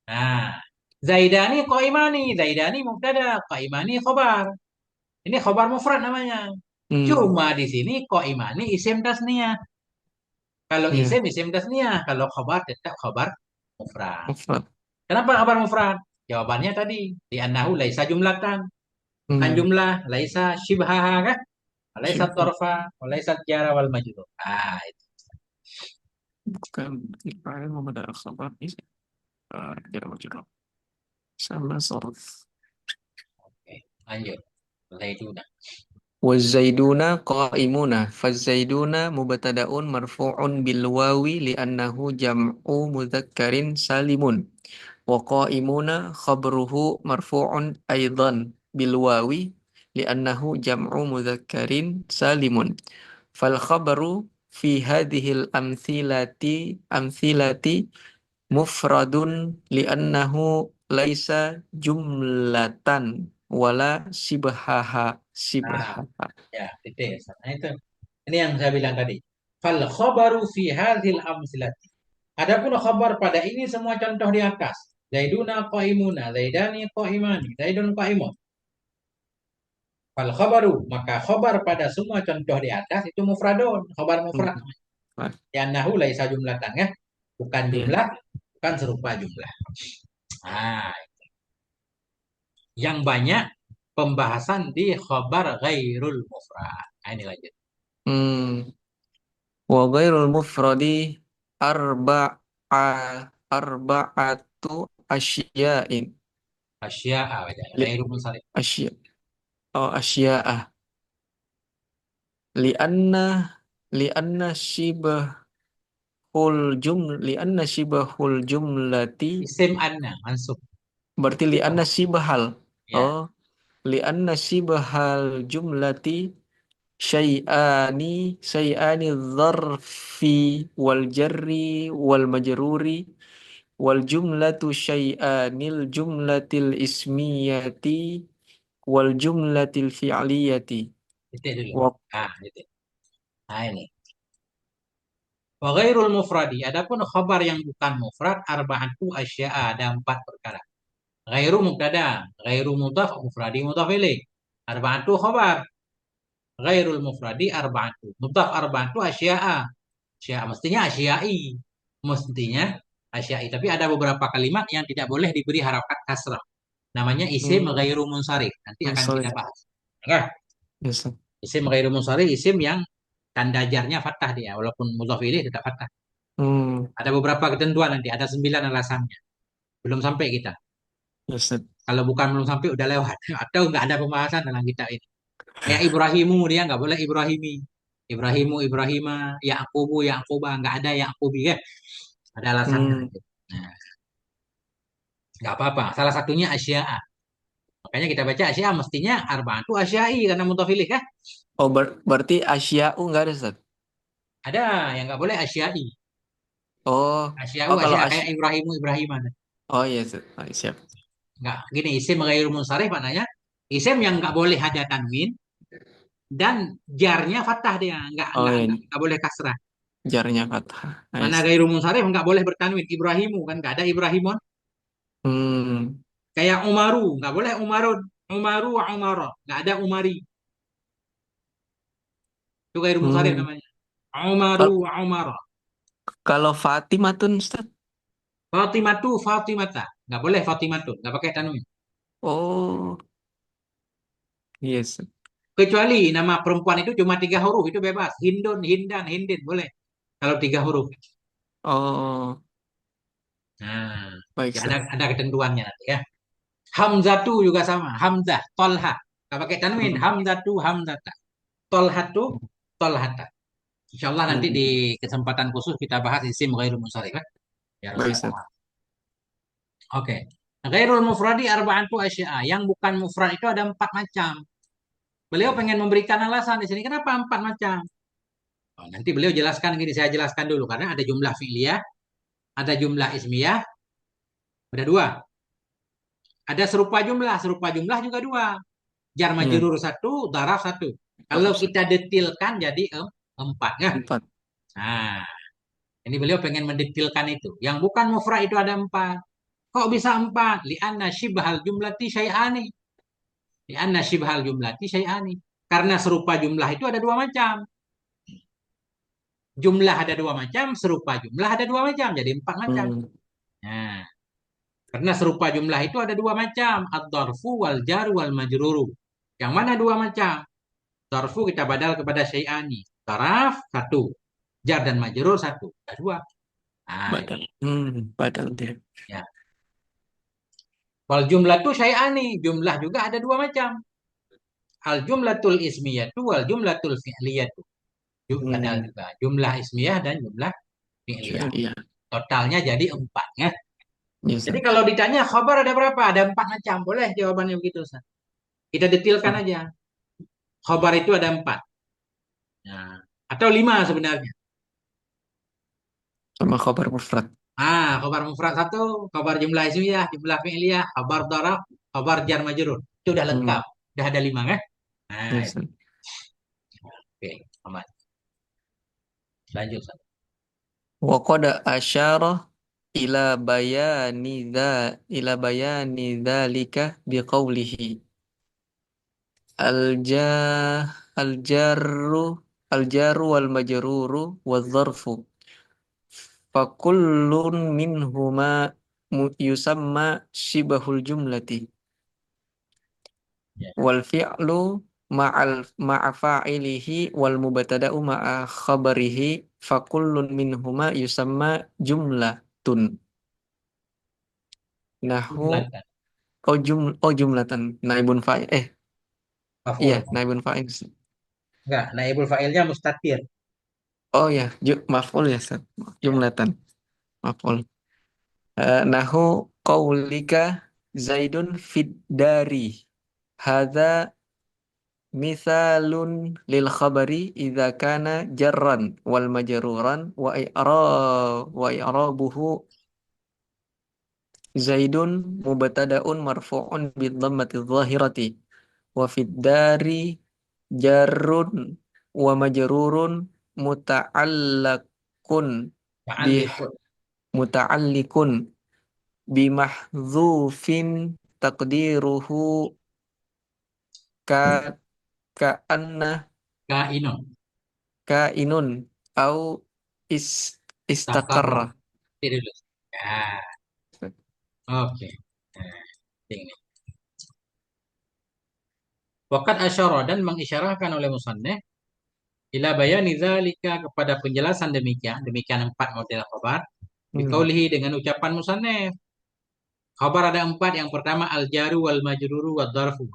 Nah, Zaidani qaimani. Zaidani mubtada, qaimani khabar. Ini khobar mufrad namanya. Hmm, Cuma di sini kok imani isim tasniyah. Kalau iya. isim tasniyah. Kalau khobar tetap khobar mufrad. Mufrad. Kenapa khobar mufrad? Jawabannya tadi. Di annahu laisa jumlatan. Bukan Hmm, jumlah. Laisa shibhaha kan? Laisa syibha. torfa. Laisa jara wal majrur. Itu. Bukan fa'il mubtada khabar isi. Kira majrur. Sama sorf. Oke, lanjut. Selesai itu udah. والزيدون قائمون فالزيدون مبتدأ مرفوع بالواو لأنه جمع مذكر سالم وقائمون خبره مرفوع أيضا بالواو لأنه جمع مذكر سالم فالخبر في هذه الأمثلة مفرد لأنه ليس جملة ولا Nah, شبهها. ya, titik. Nah, itu. Ini yang saya bilang tadi. Fal khabaru fi hadhil amsilati. Adapun khabar pada ini semua contoh di atas. Zaiduna qaimuna, Zaidani qaimani, Zaidun qaimun. Fal khabaru, maka khabar pada semua contoh di atas itu mufradun, khabar mufrad. Hmm. Nah, Yanahu laisa jumlatan ya. Bukan iya. jumlah, bukan serupa jumlah. Nah, yang banyak pembahasan di khabar ghairul mufrad. Nah, ini lanjut. Hmm. Wa ghairul mufradi arba'a arba'atu asya'in. Asya'a wajah. Li Ghairul munsharif. asya asya'ah. Li'anna li'anna li'anna shibahul jumlati Isim anna, mansub. berarti li'anna shibahal. Ya, Oh, li'anna shibahal jumlati syai'ani dzarfi wal jarri wal majruri wal jumlatu syai'anil jumlatil ismiyati wal jumlatil fi'liyati titik dulu. wa Titik. Nah, ini. Wa ghairul mufradi. Adapun khabar yang bukan mufrad arba'atu asya'a ada empat perkara. Ghairu mubtada, ghairu mudhaf, mufradi mudhaf ilaih. Arba'atu khabar. Ghairul mufradi arba'atu. Mudhaf arba'atu asya'a. Asya'a mestinya asya'i. Mestinya asya'i. Tapi ada beberapa kalimat yang tidak boleh diberi harakat kasrah. Namanya isim hmm, ghairu munsharif. Nanti akan kita sorry. bahas. Oke. Yes. Isim ghairu munsharif isim yang tanda jarnya fathah dia. Walaupun mudhaf ilaih tetap fathah. Hmm, Ada beberapa ketentuan nanti, ada 9 alasannya. Belum sampai kita. yes. Kalau bukan belum sampai udah lewat. Atau nggak ada pembahasan dalam kitab ini. Kayak Ibrahimu dia nggak boleh Ibrahimi. Ibrahimu, Ibrahima, Yaqubu, Yaquba. Nggak ada Yaqubi ya. Ada alasannya Hmm. nanti. Nah, nggak apa-apa. Salah satunya Asya'a. Makanya kita baca Asya'a mestinya Arba'atu Asya'i karena mutafilih kan. Oh, berarti Asya'u nggak ada, Ustaz? Ada yang nggak boleh Asya'i. Oh, Asya'u, oh kalau Asya'a kayak Ibrahimu, Ibrahima. oh iya, Ustaz. Oh, siap. Nggak, gini, isim ghairul munsharif maknanya isim yang nggak boleh ada tanwin dan jarnya fathah dia nggak Oh nggak iya, nggak, nggak boleh kasrah. jarnya fathah. Mana Nice. gairu munsharif nggak boleh bertanwin. Ibrahimu kan nggak ada Ibrahimon. Hmm. Kayak Umaru nggak boleh Umarun. Umaru wa Umara nggak ada Umari. Itu gairu munsharif Hmm. namanya. Umaru Kal- wa Umara. Kalau Fatimah tuh, Ustaz? Fatimatu Fatimata nggak boleh Fatimatu nggak pakai tanwin. Oh, yes. Kecuali nama perempuan itu cuma 3 huruf itu bebas. Hindun, Hindan, Hindin boleh. Kalau 3 huruf. Oh, Nah, Baik, ya Ustaz. ada ketentuannya nanti ya. Hamzatu juga sama. Hamzah, tolha. Kalau pakai tanwin, Hmm. hamzatu, hamzata. Tolhatu, tolhata. Insya Allah nanti di Hmm. kesempatan khusus kita bahas isim ghairul munsharif ya. Biar Baik, Ustaz Ustaz. paham. Oke. Ghairul mufradi arba'atu asya'a. Yang bukan mufrad itu ada empat macam. Beliau pengen memberikan alasan di sini. Kenapa empat macam? Oh, nanti beliau jelaskan gini. Saya jelaskan dulu. Karena ada jumlah fi'liyah, ada jumlah ismiyah, ada dua. Ada serupa jumlah juga dua. Jar Iya, majrur satu, daraf satu. Kalau terus kita detilkan jadi empat ya. empat. Nah, ini beliau pengen mendetilkan itu. Yang bukan mufrad itu ada empat. Kok bisa empat? Lianna syibhal jumlati syai'ani. Lianna syibhal jumlati syai'ani. Karena serupa jumlah itu ada dua macam. Jumlah ada dua macam, serupa jumlah ada dua macam. Jadi empat macam. Hmm. Nah, karena serupa jumlah itu ada dua macam. Ad-darfu wal jar wal majruru. Yang mana dua macam? Darfu kita badal kepada syai'ani. Taraf satu. Jar dan majrur satu. Ada dua. Nah, itu. Badal. Badal dia. Ya. Wal jumlah tuh syai'ani. Jumlah juga ada dua macam. Al jumlatul ismiyatu wal jumlatul fi'liyatu. Ada Hmm. juga. Jumlah ismiyah dan jumlah fi'liyah. Iya, Totalnya jadi empat. Ya. iya, Jadi Ustaz. kalau ditanya khabar ada berapa? Ada empat macam. Boleh jawabannya begitu, Ustaz. Kita detilkan Hmm. aja. Khabar itu ada empat. Nah, atau lima sebenarnya. Sama khabar mufrad. Khabar mufrad satu, khabar jumlah ismiyah, jumlah fi'liyah, khabar darab, khabar jar majrur. Itu udah Hmm. lengkap. Udah ada lima kan? Nah, Iya, itu. Ustaz. Oke, aman. Lanjut, Ustaz. Wa qad asyara ila bayani ila bayani dzalika biqaulihi al jarru al jaru wal majruru wal zarfu fakullun minhuma yusamma shibahul jumlati Ya. wal fi'lu ma'a fa'ilihi wal mubtada'u ma'a khabarihi fakullun minhuma yusamma jumlatun. Nahu Jumlatan. jumlatan naibun fa'il. Iya, Maf'ul. naibun fa'il. Enggak, naibul fa'ilnya mustatir. Oh ya, maf'ul ya, Ustaz. Jumlatan, maf'ul. Nahu qaulika Zaidun fid dari. Hadza mithalun lil khabari idza kana jarran wal majruran wa i'rabuhu Zaidun mubtada'un marfu'un bid dhammati dhahirati wa fid dari jarrun wa majrurun muta'allaqun bih Ma'alliqun. muta'alliqun bimahdzufin taqdiruhu ka ka'anna Ka'inun. kainun au is Takarra. istaqarra. Ini dulu. Ya, oke. Nah, ini. Waqad asyara dan mengisyarahkan oleh musannif ila bayani dzalika kepada penjelasan demikian, demikian empat model khabar. Hmm. Biqaulihi dengan ucapan musannif. Khabar ada empat. Yang pertama al jaru wal majruru wad dzarfu.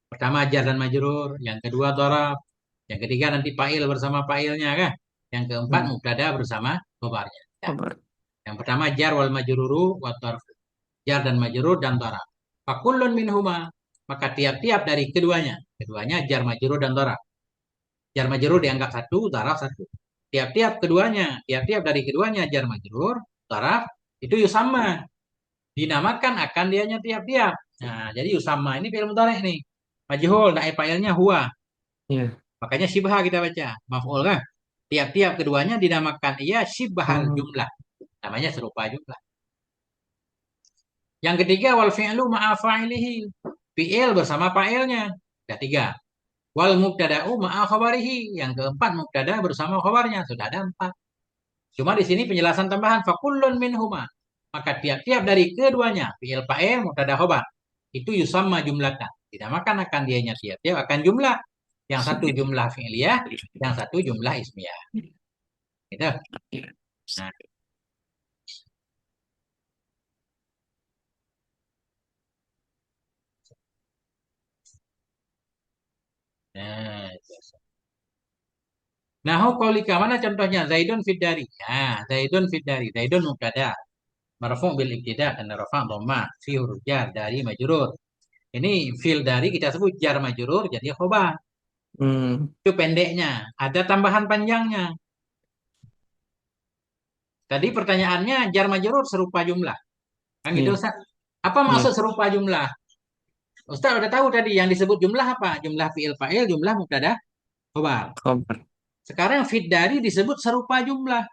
Pertama jar dan majrur, yang kedua dzaraf, yang ketiga nanti fa'il bersama fa'ilnya kan. Yang keempat Hmm. mubtada bersama khabarnya. Ya. Kabar. Yang pertama jar wal majruru wad dzarfu. Jar dan majrur dan dzaraf. Fakullun minhuma, maka tiap-tiap dari keduanya, keduanya jar majrur dan dzaraf. Jar majrur dianggap satu, dzaraf satu. Tiap-tiap dari keduanya jar majrur, dzaraf itu yusama, dinamakan akan dianya tiap-tiap. Nah, jadi yusama ini fi'il mudhari' nih. Majhul, naib fa'ilnya huwa. Iya. Makanya syibha kita baca. Maf'ul kan? Tiap-tiap keduanya dinamakan ia syibhal Hmm. jumlah. Namanya serupa jumlah. Yang ketiga wal fi'lu ma'a fa'ilihi. Fi'il bersama fa'ilnya. Ada tiga. Wal mubtada'u ma'a khabarihi. Yang keempat mubtada bersama khabarnya. Sudah ada empat. Cuma di sini penjelasan tambahan. Fakullun minhuma. Maka tiap-tiap dari keduanya. Fi'il fa'il mubtada khabar. Itu yusamma jumlatan. Dinamakan akan dianya tiap-tiap akan jumlah. Yang satu jumlah fi'liyah, yang satu jumlah ismiyah. Gitu. Iya. Nah, Nah, Nahu qaulika mana contohnya? Zaidun fid dari. Nah, Zaidun fid dari. Zaidun mubtada. Marfu' bil ibtida karena rafa' dhamma fi huruf jar dari majrur. Ini fil dari kita sebut jar majrur jadi khobar. Hmm. Itu pendeknya. Ada tambahan panjangnya. Tadi pertanyaannya jar majrur serupa jumlah. Kan gitu Iya, Ustaz. Apa iya. maksud serupa jumlah? Ustaz udah tahu tadi yang disebut jumlah apa? Jumlah fi'il fa'il, jumlah mubtada, khobar. Khabar. Sekarang fit dari disebut serupa jumlah.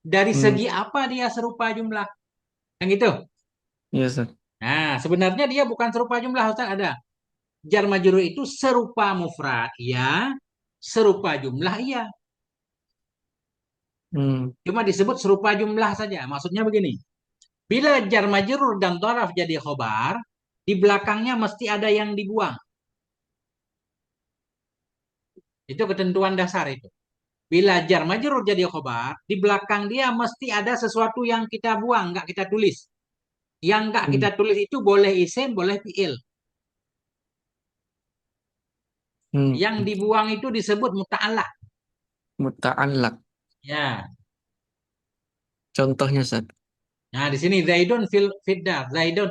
Dari Hmm. segi apa dia serupa jumlah? Yang itu. Iya, Ustaz. Nah, sebenarnya dia bukan serupa jumlah, Ustaz ada. Jar majrur itu serupa mufrad, ya. Serupa jumlah, iya. Hmm. Cuma disebut serupa jumlah saja. Maksudnya begini. Bila jar majrur dan toraf jadi khobar, di belakangnya mesti ada yang dibuang. Itu ketentuan dasar itu. Bila jar majrur jadi khobar, di belakang dia mesti ada sesuatu yang kita buang, nggak kita tulis. Yang nggak Hmm. kita tulis itu boleh isim, boleh fiil. Hmm. Yang dibuang itu disebut muta'alaq. Muta'allaq. Ya. Contohnya, Ustaz. Nah, di sini Zaidun fil fiddar. Zaidun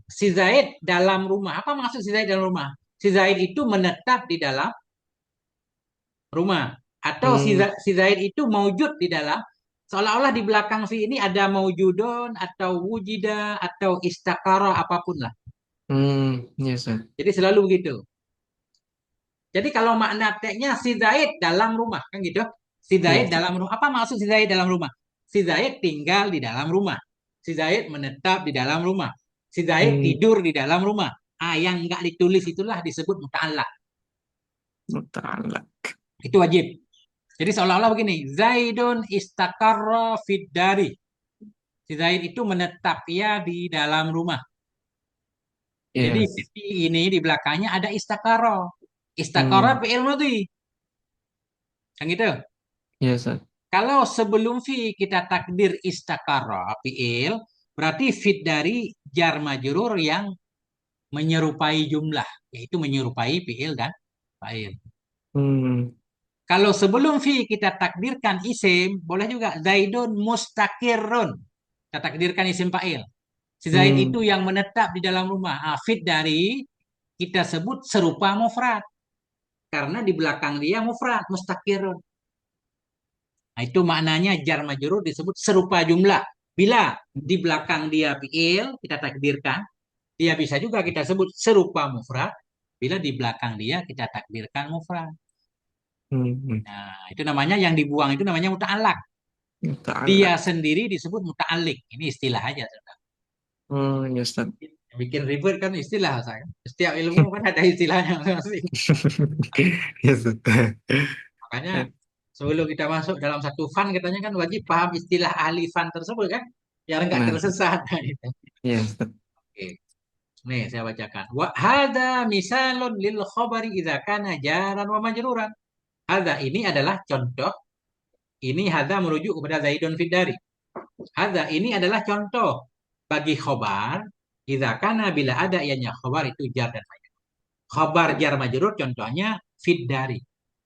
si Zaid dalam rumah. Apa maksud si Zaid dalam rumah? Si Zaid itu menetap di dalam rumah atau Hmm. Si Zaid itu maujud di dalam seolah-olah di belakang si ini ada maujudun atau wujida atau istakara apapun lah. Hmm. Iya, Ustaz. Jadi selalu begitu. Jadi kalau makna teksnya si Zaid dalam rumah kan gitu. Si Iya, Zaid Ustaz. dalam rumah. Apa maksud si Zaid dalam rumah? Si Zaid tinggal di dalam rumah. Si Zaid menetap di dalam rumah. Si Zaid Hmm. tidur di dalam rumah. Ah, yang nggak ditulis itulah disebut muta'alaq. Muta'allaq. Itu wajib. Jadi seolah-olah begini, Zaidun istakarra fid dari. Si Zaid itu menetap ya di dalam rumah. Jadi Iya. fi ini di belakangnya ada istakara. Istakara Hmm. fi'il madhi. Yang gitu. Iya, Ustaz. Kalau sebelum fi kita takdir istakara fi'il, berarti fit dari jar majrur yang menyerupai jumlah, yaitu menyerupai fi'il dan fa'il. Hmm. Kalau sebelum fi kita takdirkan isim, boleh juga Zaidun mustakirun. Kita takdirkan isim fa'il. Si Zaid itu Hmm. yang menetap di dalam rumah. Ah, fit dari kita sebut serupa mufrad. Karena di belakang dia mufrad, mustakirun. Nah, itu maknanya jar majrur disebut serupa jumlah. Bila di belakang dia fi'il, kita takdirkan. Dia bisa juga kita sebut serupa mufrad. Bila di belakang dia kita takdirkan mufrad. Hmm. Nah, itu namanya yang dibuang itu namanya muta'alak. Dia Muta'allaq. sendiri disebut muta'alik. Ini istilah aja. Oh, iya, Ustaz. Yang bikin ribet kan istilah saya. Setiap ilmu kan ada istilahnya masing-masing. Iya, Ustaz. Makanya sebelum kita masuk dalam satu fan katanya kan wajib paham istilah ahli fan tersebut kan. Biar nggak Nah, tersesat. Nah, gitu. iya, Ustaz. Oke. Nih saya bacakan. Wa hada misalun lil khabari idza kana jaran wa majruran. Hada ini adalah contoh. Ini hada merujuk kepada Zaidun Fidari. Hada ini adalah contoh bagi khobar. Idza kana bila ada ianya khobar itu jar dan majrur. Khobar jar majrur contohnya Fidari.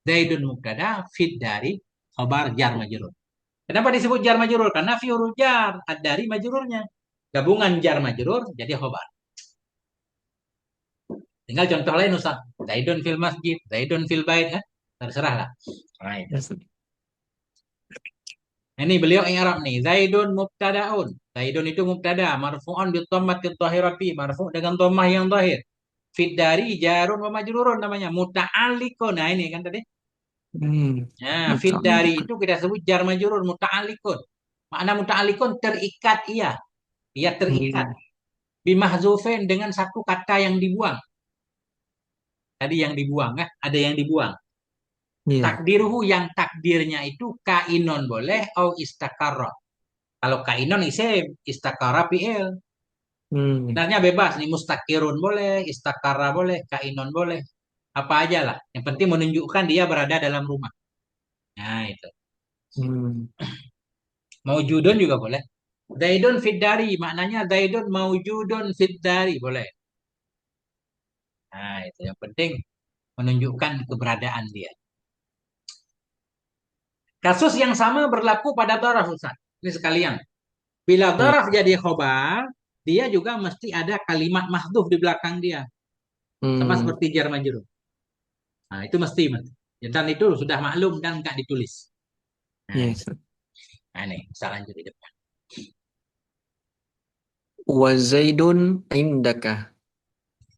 Zaidun mubtada Fidari khobar jar majrur. Kenapa disebut jar majrur? Karena fi huruf jar dari majrurnya. Gabungan jar majrur jadi khobar. Tinggal contoh lain Ustaz. Zaidun fil masjid, Zaidun fil bait kan. Terserah lah. Nah, itu. Iya, Ustaz. Nah, ini beliau i'rab nih. Zaidun mubtadaun. Zaidun itu mubtada, marfu'un bi dhammatil dhahirati, marfu' dengan dhammah yang dhahir. Fit dari jarun wa majrurun namanya. Muta'alliqun. Nah, ini kan tadi. Hmm. Nah, fit dari Muta'allaq. itu kita sebut jar majrur muta'alliqun. Makna muta'alliqun terikat ia. Ia terikat. Hmm. Bimahzufin dengan satu kata yang dibuang. Tadi yang dibuang kan? Ada yang dibuang. Iya. Takdiruhu yang takdirnya itu kainon boleh atau istakarro. Kalau kainon isim, istakara fi'il. Hmm. Sebenarnya bebas nih mustakirun boleh, istakara boleh, kainon boleh. Apa aja lah. Yang penting menunjukkan dia berada dalam rumah. Nah itu. Hmm. Maujudun juga boleh. Zaidun fiddari maknanya Zaidun maujudun fiddari boleh. Nah itu yang penting menunjukkan keberadaan dia. Kasus yang sama berlaku pada daraf Ustaz. Ini sekalian. Bila Iya. daraf jadi khobar, dia juga mesti ada kalimat mahdhuf di belakang dia. Sama Hmm, seperti jar majrur. Nah, itu mesti, Mas. Dan itu sudah maklum dan nggak ditulis. Nah, iya, itu. Ustaz. Nah, ini, bisa lanjut di depan. Wa Zaidun indaka.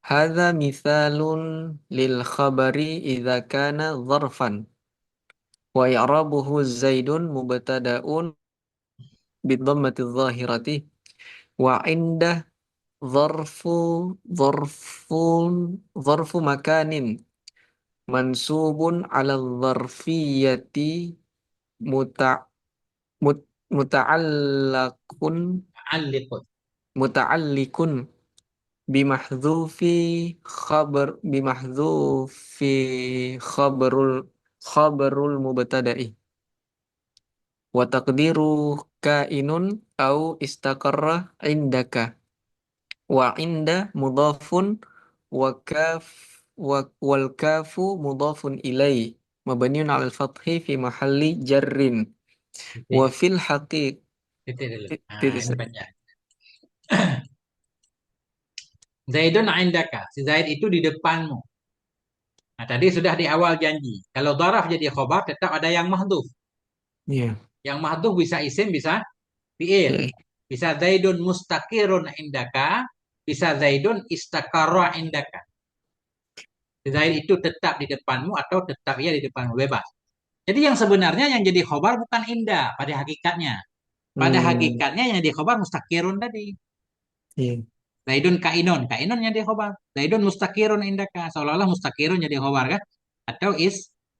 Hadza mithalun lil khabari idza kana dzarfan. Wa i'rabuhu Zaidun mubtada'un bidhammati dzahirati wa indah dzarfu dzarfun dzarfu makanin mansubun 'ala dzarfiyyati muta mut, muta'allaqun Aliqut. muta'alliqun bimahdhufi bimahdhufi khabarul khabarul mubtada'i wa taqdiru kainun au istaqarra indaka wa inda mudhafun wa kaf wal kafu mudhafun ilai mabniun 'ala al-fathi fi mahalli jarrin wa Titik, fil haqiq titik dulu. Nah, ini titik. panjang. Zaidun indaka. Si Zaid itu di depanmu. Nah, tadi sudah di awal janji. Kalau daraf jadi khobar, tetap ada yang mahdhuf. Iya. Yang mahdhuf bisa isim, bisa fi'il. Iya. Bisa Zaidun mustaqirun indaka, bisa Zaidun istakara indaka. Zaid itu tetap di depanmu atau tetap ia di depanmu, bebas. Jadi yang sebenarnya yang jadi khobar bukan indah pada hakikatnya. Pada Hmm, hakikatnya yang jadi khobar mustakirun tadi. iya. Zaidun kainun, kainun yang jadi khobar. Zaidun mustakirun indaka, seolah-olah mustakirun jadi khobar kan? Atau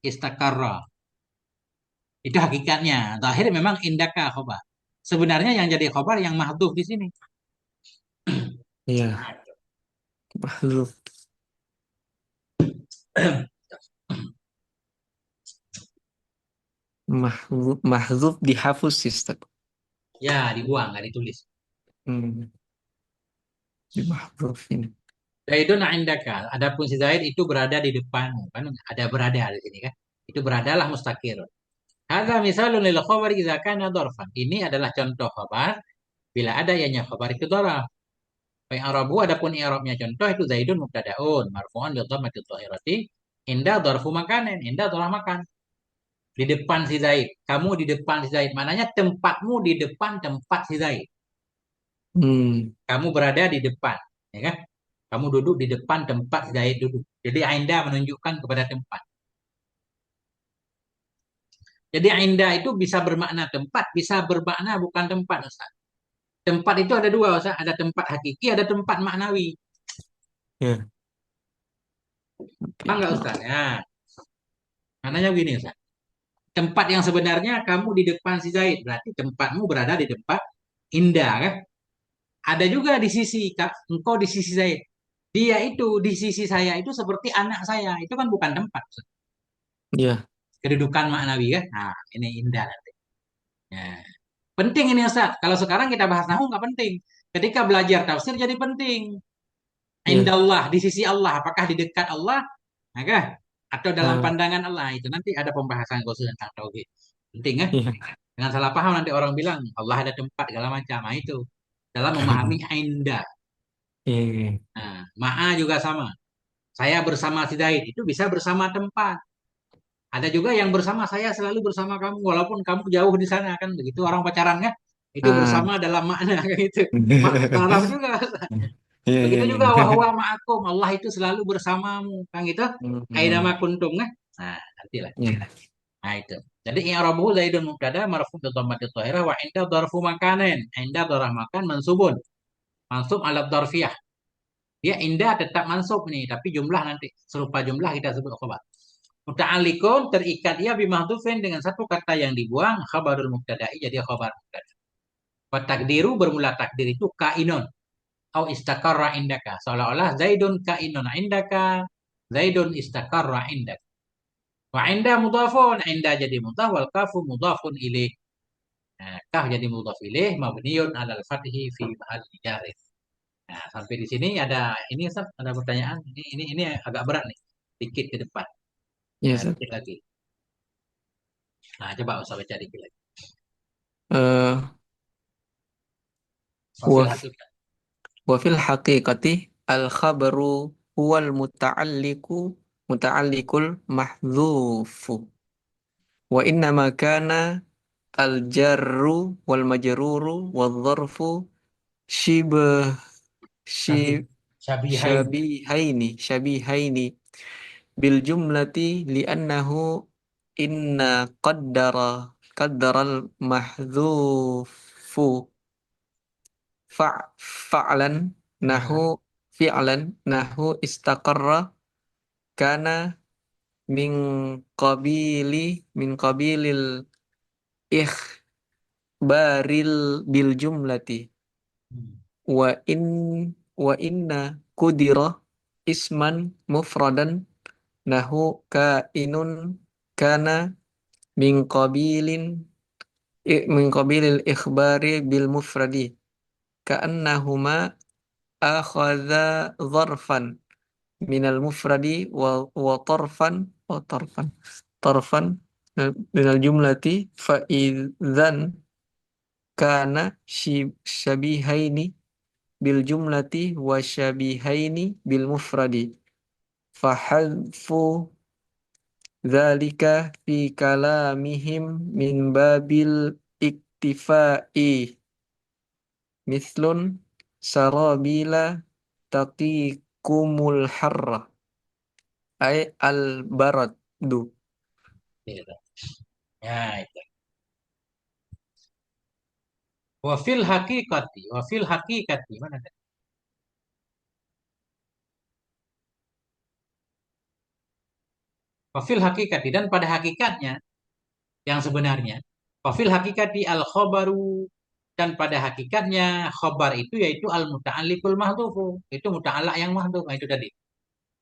istakarra. Itu hakikatnya. Zahir memang indaka khobar. Sebenarnya yang jadi khobar yang mahdhuf di sini. Iya. Mahzuf. Mahzuf dihapus sistem. Ya, dibuang, nggak ditulis. Hmm, dimahzufin. Zaidun indaka. Adapun si Zaid itu berada di depanmu. Kan ada berada di sini kan. Itu beradalah mustakir. Hadza misalun lil khabar idza kana dzarfan. Ini adalah contoh khabar bila ada ianya khabar itu dzaraf. Fa i'rabu adapun i'rabnya contoh itu Zaidun mubtadaun marfu'un bi dhammati dhahirati inda dzarfu makanin. Inda dzarf makan. Di depan si Zaid. Kamu di depan si Zaid. Mananya tempatmu di depan tempat si Zaid. Hmm, Kamu berada di depan, ya kan? Kamu duduk di depan tempat si Zaid duduk. Jadi ainda menunjukkan kepada tempat. Jadi ainda itu bisa bermakna tempat, bisa bermakna bukan tempat, Ustaz. Tempat itu ada dua, Ustaz. Ada tempat hakiki, ada tempat maknawi. ya. Paham nggak, Ustaz? Ya, maknanya begini, Ustaz. Tempat yang sebenarnya kamu di depan si Zaid, berarti tempatmu berada di tempat indah, kan? Ada juga di sisi engkau di sisi Zaid. Dia itu di sisi saya itu seperti anak saya. Itu kan bukan tempat, Ustaz. Ya, Kedudukan maknawi kan? Nah, ini indah nanti. Ya. Penting ini Ustaz. Kalau sekarang kita bahas nahu nggak penting. Ketika belajar tafsir jadi penting. ya. Indallah di sisi Allah. Apakah di dekat Allah? Maka atau dalam Ah, pandangan Allah itu nanti ada pembahasan khusus tentang tauhid. Penting kan? ya. Jangan salah paham nanti orang bilang Allah ada tempat segala macam. Nah, itu dalam memahami indah. Iya, iya. Nah, ma'a juga sama. Saya bersama si Zaid itu bisa bersama tempat. Ada juga yang bersama saya selalu bersama kamu walaupun kamu jauh di sana kan begitu orang pacaran kan itu Ah, bersama dalam makna kan itu. Ma'alam juga. iya, iya, Begitu iya. juga wahwa ma'akum. Allah itu selalu bersamamu. Kan gitu. Hmm, Aidama kuntum kan. Nah, nantilah. ya. Nah, itu. Jadi i'rabuhu zaidun mubtada marfu bi dhammati dhahirah wa inda dzarfu makanin. Inda dzarf makan mansubun. Mansub ala dzarfiyah. Dia indah tetap mansub nih, tapi jumlah nanti serupa jumlah kita sebut khabar. Muta'alliqun terikat ia bimahdhufin dengan satu kata yang dibuang khabarul mubtada'i jadi khabar mubtada. Wa takdiru bermula takdir itu kainun au istakarra indaka. Seolah-olah Zaidun kainun indaka, Zaidun istakarra indaka. Wa inda mudhafun, inda jadi mudhaf wal kafu mudhafun ilaih. Nah, kaf jadi mudhaf ilaih mabniun alal fathi fi mahalli jarih. Nah, sampai di sini ada ini Ustaz, ada pertanyaan. Ini agak berat nih. dikit ke depan. Ya, Nah, Ustaz. dikit lagi. Nah, coba usah baca dikit lagi. Eh, Wafil wa hakikat. wa fil haqiqati al khabaru huwal muta'alliqul mahzufu wa inna ma kana al jarru wal majruru wal dzarfu shibah Syabih. shi- Syabihain. shabihaini bil jumlati li'annahu inna qaddaral mahzufu fa'lan nahu Nah, fi'lan nahu istaqarra kana min qabilil ikhbaril bil jumlati hmm. wa in wa inna kudira isman mufradan nahu kainun kana min qabilin min qabilil ikhbari bil mufradi ka'annahuma akhadha dharfan minal mufradi wa tarfan minal jumlati fa idzan kana syabihaini bil jumlati wa syabihaini bil mufradi fa hadfu dzalika fi kalamihim min babil iktifai mislun sarabila taqikumul harra ay al baradu. Gitu. Ya, itu. Wafil hakikati. Wafil hakikati. Mana tadi? Wafil hakikati. Dan pada hakikatnya, yang sebenarnya. Wafil hakikati al khobaru. Dan pada hakikatnya, khobar itu yaitu al muta'alliqul mahdufu. Itu muta'allaq yang mahdhuf. Nah, itu tadi.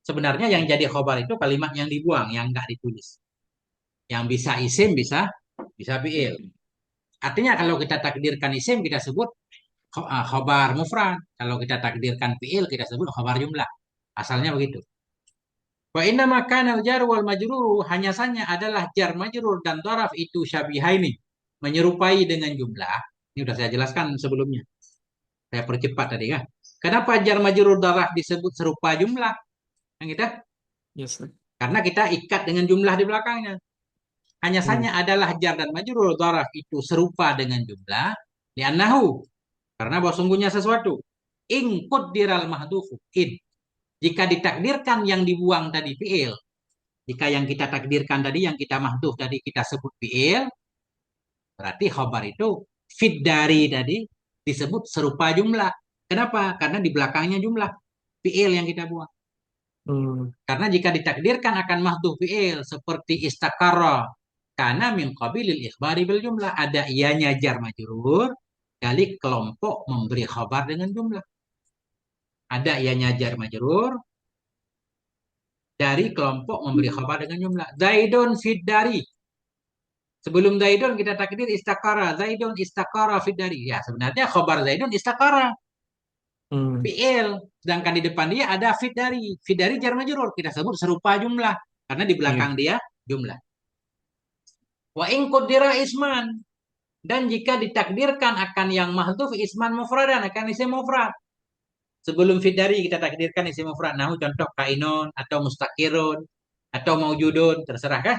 Sebenarnya yang jadi khobar itu kalimat yang dibuang, yang enggak ditulis. Yang bisa isim, bisa fi'il. Artinya kalau kita takdirkan isim, kita sebut khobar mufrad. Kalau kita takdirkan fi'il, kita sebut khobar jumlah. Asalnya begitu. Wa inna makana jar wal majrur hanya saja adalah jar majrur dan daraf itu syabihaini. Menyerupai dengan jumlah. Ini sudah saya jelaskan sebelumnya. Saya percepat tadi kan. Kenapa jar majrur daraf disebut serupa jumlah? Yang kita Yes. karena kita ikat dengan jumlah di belakangnya. Hanya Hmm. saja adalah jar dan majrur daraf itu serupa dengan jumlah. Li'annahu karena bahwa sungguhnya sesuatu. In quddiral mahdufu. In. Jika ditakdirkan yang dibuang tadi fi'il. Jika yang kita takdirkan tadi, yang kita mahduf tadi kita sebut fi'il. Berarti khobar itu fit dari tadi disebut serupa jumlah. Kenapa? Karena di belakangnya jumlah. Fi'il yang kita buang. Hmm. Karena jika ditakdirkan akan mahduf fi'il seperti istakara. Karena min qabilil ikhbari bil jumlah. Ada ianya jar majrur. Kali kelompok memberi khabar dengan jumlah. Ada ianya jar majrur dari kelompok memberi khabar dengan jumlah. Zaidun fid dari. Sebelum Zaidun kita takdir istakara. Zaidun istakara fid dari. Ya sebenarnya khabar Zaidun istakara. Hmm. Fi'il. Sedangkan di depan dia ada fid dari. Fid dari jar majrur. Kita sebut serupa jumlah. Karena di Iya. belakang dia jumlah. Wa in qaddira isman. Dan jika ditakdirkan akan yang mahdhuf isman mufradan. Akan isim mufrad. Sebelum fid dari kita takdirkan isim mufrad. Nah contoh kainun atau mustakirun atau maujudun. Terserah kan?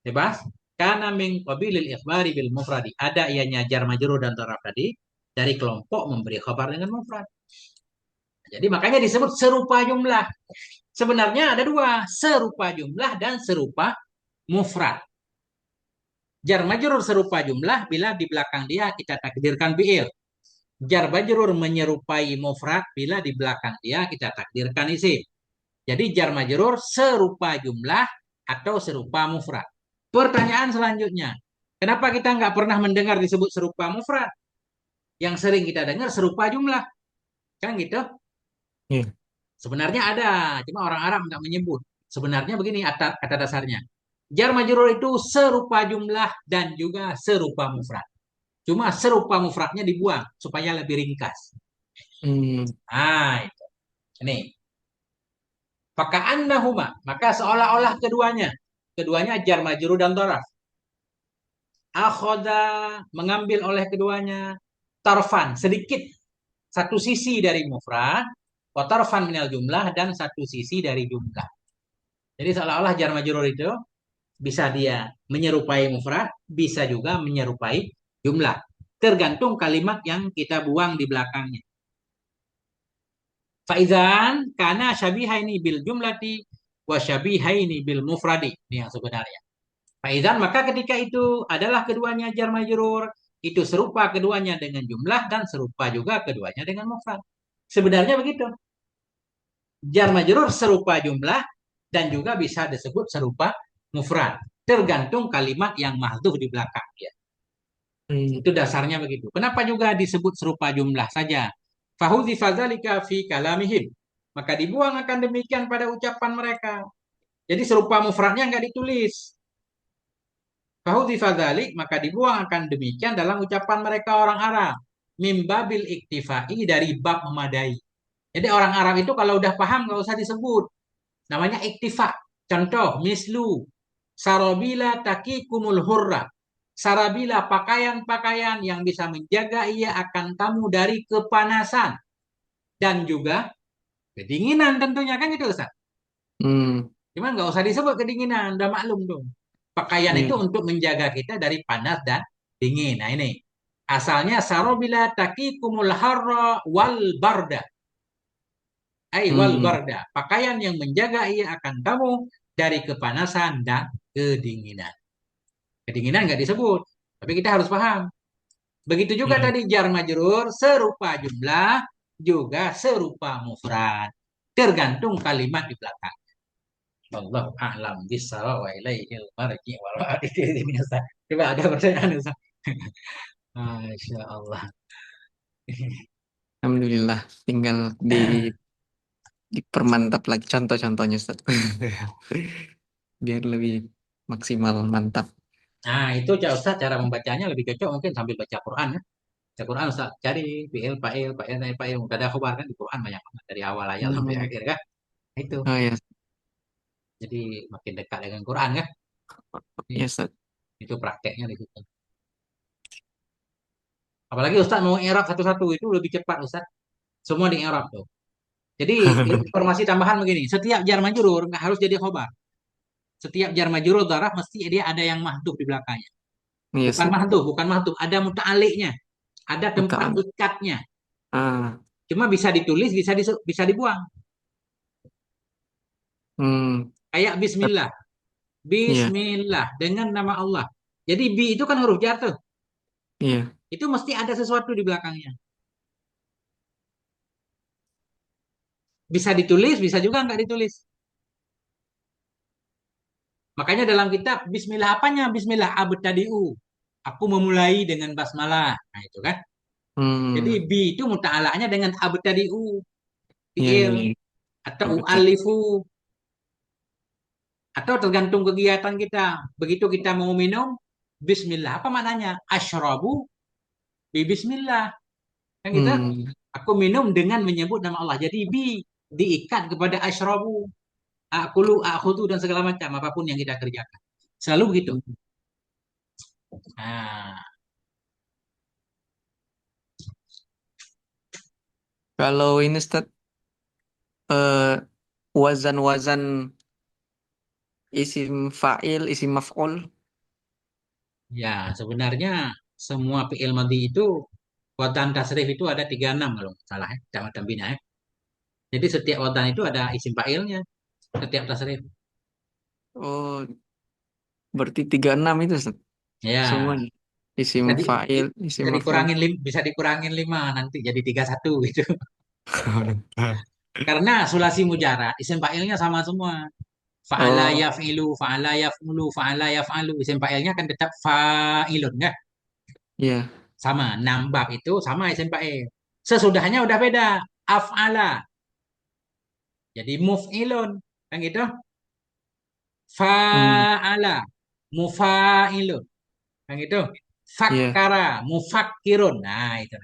Bebas. Karena min qabilil ikhbari bil mufradi. Ada ianya jar majrur dan taraf tadi dari kelompok memberi khabar dengan mufrad. Jadi makanya disebut serupa jumlah. Sebenarnya ada dua, serupa jumlah dan serupa mufrad. Jar majrur serupa jumlah bila di belakang dia kita takdirkan fi'il. Jar majrur menyerupai mufrad bila di belakang dia kita takdirkan isim. Jadi jar majrur serupa jumlah atau serupa mufrad. Pertanyaan selanjutnya, kenapa kita nggak pernah mendengar disebut serupa mufrad? Yang sering kita dengar serupa jumlah, kan gitu? Iya. Sebenarnya ada, cuma orang Arab nggak menyebut. Sebenarnya begini kata dasarnya. Jar majrur itu serupa jumlah dan juga serupa mufrad. Cuma serupa mufradnya dibuang supaya lebih ringkas. Hmm. Ah, itu. Ini. Faka'annahuma, maka seolah-olah keduanya, keduanya jar majrur dan dhoraf. Akhoda, mengambil oleh keduanya tarfan, sedikit satu sisi dari mufrad, wa tarfan minal jumlah, dan satu sisi dari jumlah. Jadi seolah-olah jar majrur itu bisa dia menyerupai mufrad, bisa juga menyerupai jumlah. Tergantung kalimat yang kita buang di belakangnya. Faizan karena syabihaini bil jumlati wa syabihaini bil mufradi. Ini yang sebenarnya. Faizan maka ketika itu adalah keduanya jar majrur, itu serupa keduanya dengan jumlah dan serupa juga keduanya dengan mufrad. Sebenarnya begitu. Jar majrur serupa jumlah dan juga bisa disebut serupa mufrad. Tergantung kalimat yang mahdhuf di belakang. Ya. Hmm. Itu dasarnya begitu. Kenapa juga disebut serupa jumlah saja? Fahudzifa dzalika fi kalamihim. Maka dibuang akan demikian pada ucapan mereka. Jadi serupa mufradnya nggak ditulis. Fahudzifa dzalik, maka dibuang akan demikian dalam ucapan mereka orang Arab. Mimbabil iktifai, dari bab memadai. Jadi orang Arab itu kalau udah paham nggak usah disebut. Namanya iktifa. Contoh, mislu sarabila takikumul hurra. Sarabila, pakaian-pakaian yang bisa menjaga ia akan kamu dari kepanasan dan juga kedinginan tentunya kan gitu Ustaz. Hmm. Cuman nggak usah disebut kedinginan, udah maklum dong. Pakaian itu Iya. untuk menjaga kita dari panas dan dingin. Nah ini asalnya sarabila takikumul harra wal barda. Wal Hmm. barda. Pakaian yang menjaga ia akan kamu dari kepanasan dan kedinginan. Kedinginan nggak disebut, tapi kita harus paham. Begitu juga Iya. tadi jar majrur serupa jumlah juga serupa mufrad. Tergantung kalimat di belakang. Wallahu a'lam bishawab wa ilaihil marji wal ma'ad. Ini Ustaz. Coba ada pertanyaan Ustaz. Masya Allah. Alhamdulillah. Tinggal dipermantap lagi contoh-contohnya, Ustaz. Biar lebih maksimal mantap. Nah, itu Ustaz cara membacanya lebih cocok mungkin sambil baca Quran ya. Baca Quran Ustaz cari fi'il, fa'il, fa'il, fa'il, mubtada, khobar kan di Quran banyak banget dari awal ayat sampai Hmm. akhir kan. Itu. Oh ya, Jadi makin dekat dengan Quran kan. ya Ustaz. Itu prakteknya di situ. Apalagi Ustaz mau i'rab satu-satu itu lebih cepat Ustaz. Semua di i'rab tuh. Jadi informasi tambahan begini, setiap jar majrur nggak harus jadi khobar. Setiap jar majrur dzaraf mesti dia ada yang mahdhuf di belakangnya. Iya Bukan Ustaz. mahdhuf, bukan mahdhuf, ada muta'aliknya, ada tempat Utaan. ikatnya. Ah. Cuma bisa ditulis, bisa dibuang. Hmm. Kayak bismillah. Iya. Bismillah dengan nama Allah. Jadi bi itu kan huruf jar tuh. Iya. Itu mesti ada sesuatu di belakangnya. Bisa ditulis, bisa juga nggak ditulis. Makanya dalam kitab Bismillah apanya? Bismillah abtadi'u. Aku memulai dengan basmalah. Nah itu kan. Jadi Hmm. bi itu muta'alanya dengan abtadi'u. Iya, iya, Fi'il. iya. Atau Betul. u'alifu. Atau tergantung kegiatan kita. Begitu kita mau minum. Bismillah. Apa maknanya? Ashrabu bi bismillah. Kan gitu. Hmm. Aku minum dengan menyebut nama Allah. Jadi bi diikat kepada ashrabu. Akulu, akhudu dan segala macam. Apapun yang kita kerjakan. Selalu begitu. Nah, Kalau ini Ustaz, eh, wazan-wazan isim fa'il, isim maf'ul. ya sebenarnya semua fi'il madhi itu watan tasrif itu ada 36 kalau nggak salah ya. Macam bina ya. Jadi setiap watan itu ada isim fa'ilnya. Setiap tasrif. Oh, berarti 36 itu Ustaz. Ya, Semuanya. Isim bisa, fa'il, isim bisa maf'ul. dikurangin bisa dikurangin 5 nanti jadi 31 gitu. Karena sulasi mujara isim fa'ilnya sama semua. Fa'ala Oh, yaf'ilu, fa'ala yaf'ulu, fa'ala yaf'alu. Isim fa'ilnya kan tetap fa'ilun kan? iya. Sama. Nambah itu sama isim fa'il. Sesudahnya udah beda. Af'ala. Jadi muf'ilun. Kan gitu? Hmm, Fa'ala. Mufa'ilun. Kan gitu? iya. Fakkara. Mufakkirun. Nah, itu.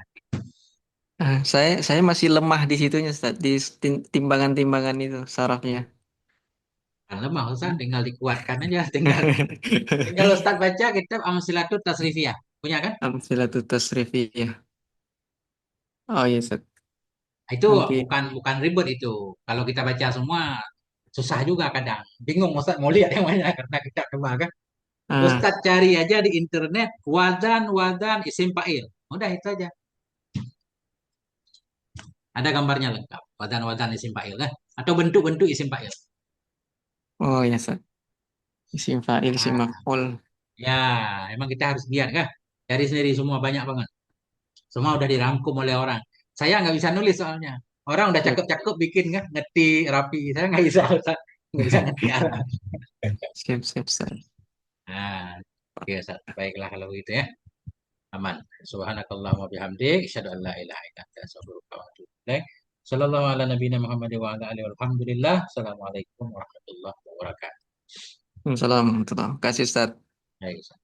Saya masih lemah di situnya Ustaz, di timbangan-timbangan itu sarafnya. lemah Ustaz, tinggal dikuatkan aja, tinggal tinggal Ustaz baca kitab Amsilatut Tasrifiyah. Punya kan? Amsilatut tasrifiyah. Oh iya, Ustaz. Itu Nanti, bukan bukan ribet itu. Kalau kita baca semua susah juga kadang. Bingung Ustaz mau lihat yang mana karena kita kemana kan. ah, Ustaz cari aja di internet wadan isim fa'il. Udah itu aja. Ada gambarnya lengkap. Wadan isim fa'il lah. Atau bentuk-bentuk isim fa'il. oh iya, Ustaz. Isim fa'il, isim Nah, maf'ul. ya, emang kita harus lihat kah? Cari sendiri semua banyak banget. Semua udah dirangkum oleh orang. Saya nggak bisa nulis soalnya. Orang udah Siap. cakep-cakep bikin kan, ngetik rapi. Saya nggak bisa, Ustaz. Nggak bisa ngetik arah. Siap, siap, Ustaz. Nah, oke, Ustaz. Baiklah kalau begitu ya. Aman. Subhanakallahumma bihamdik. Asyhadu an la ilaha illa anta astaghfiruka wa atubu ilaik. Sallallahu ala nabiyina Muhammad wa ala alihi walhamdulillah. Assalamualaikum warahmatullahi wabarakatuh. Assalamualaikum warahmatullahi wabarakatuh. Kasih, Ustaz. Baik, Ustaz.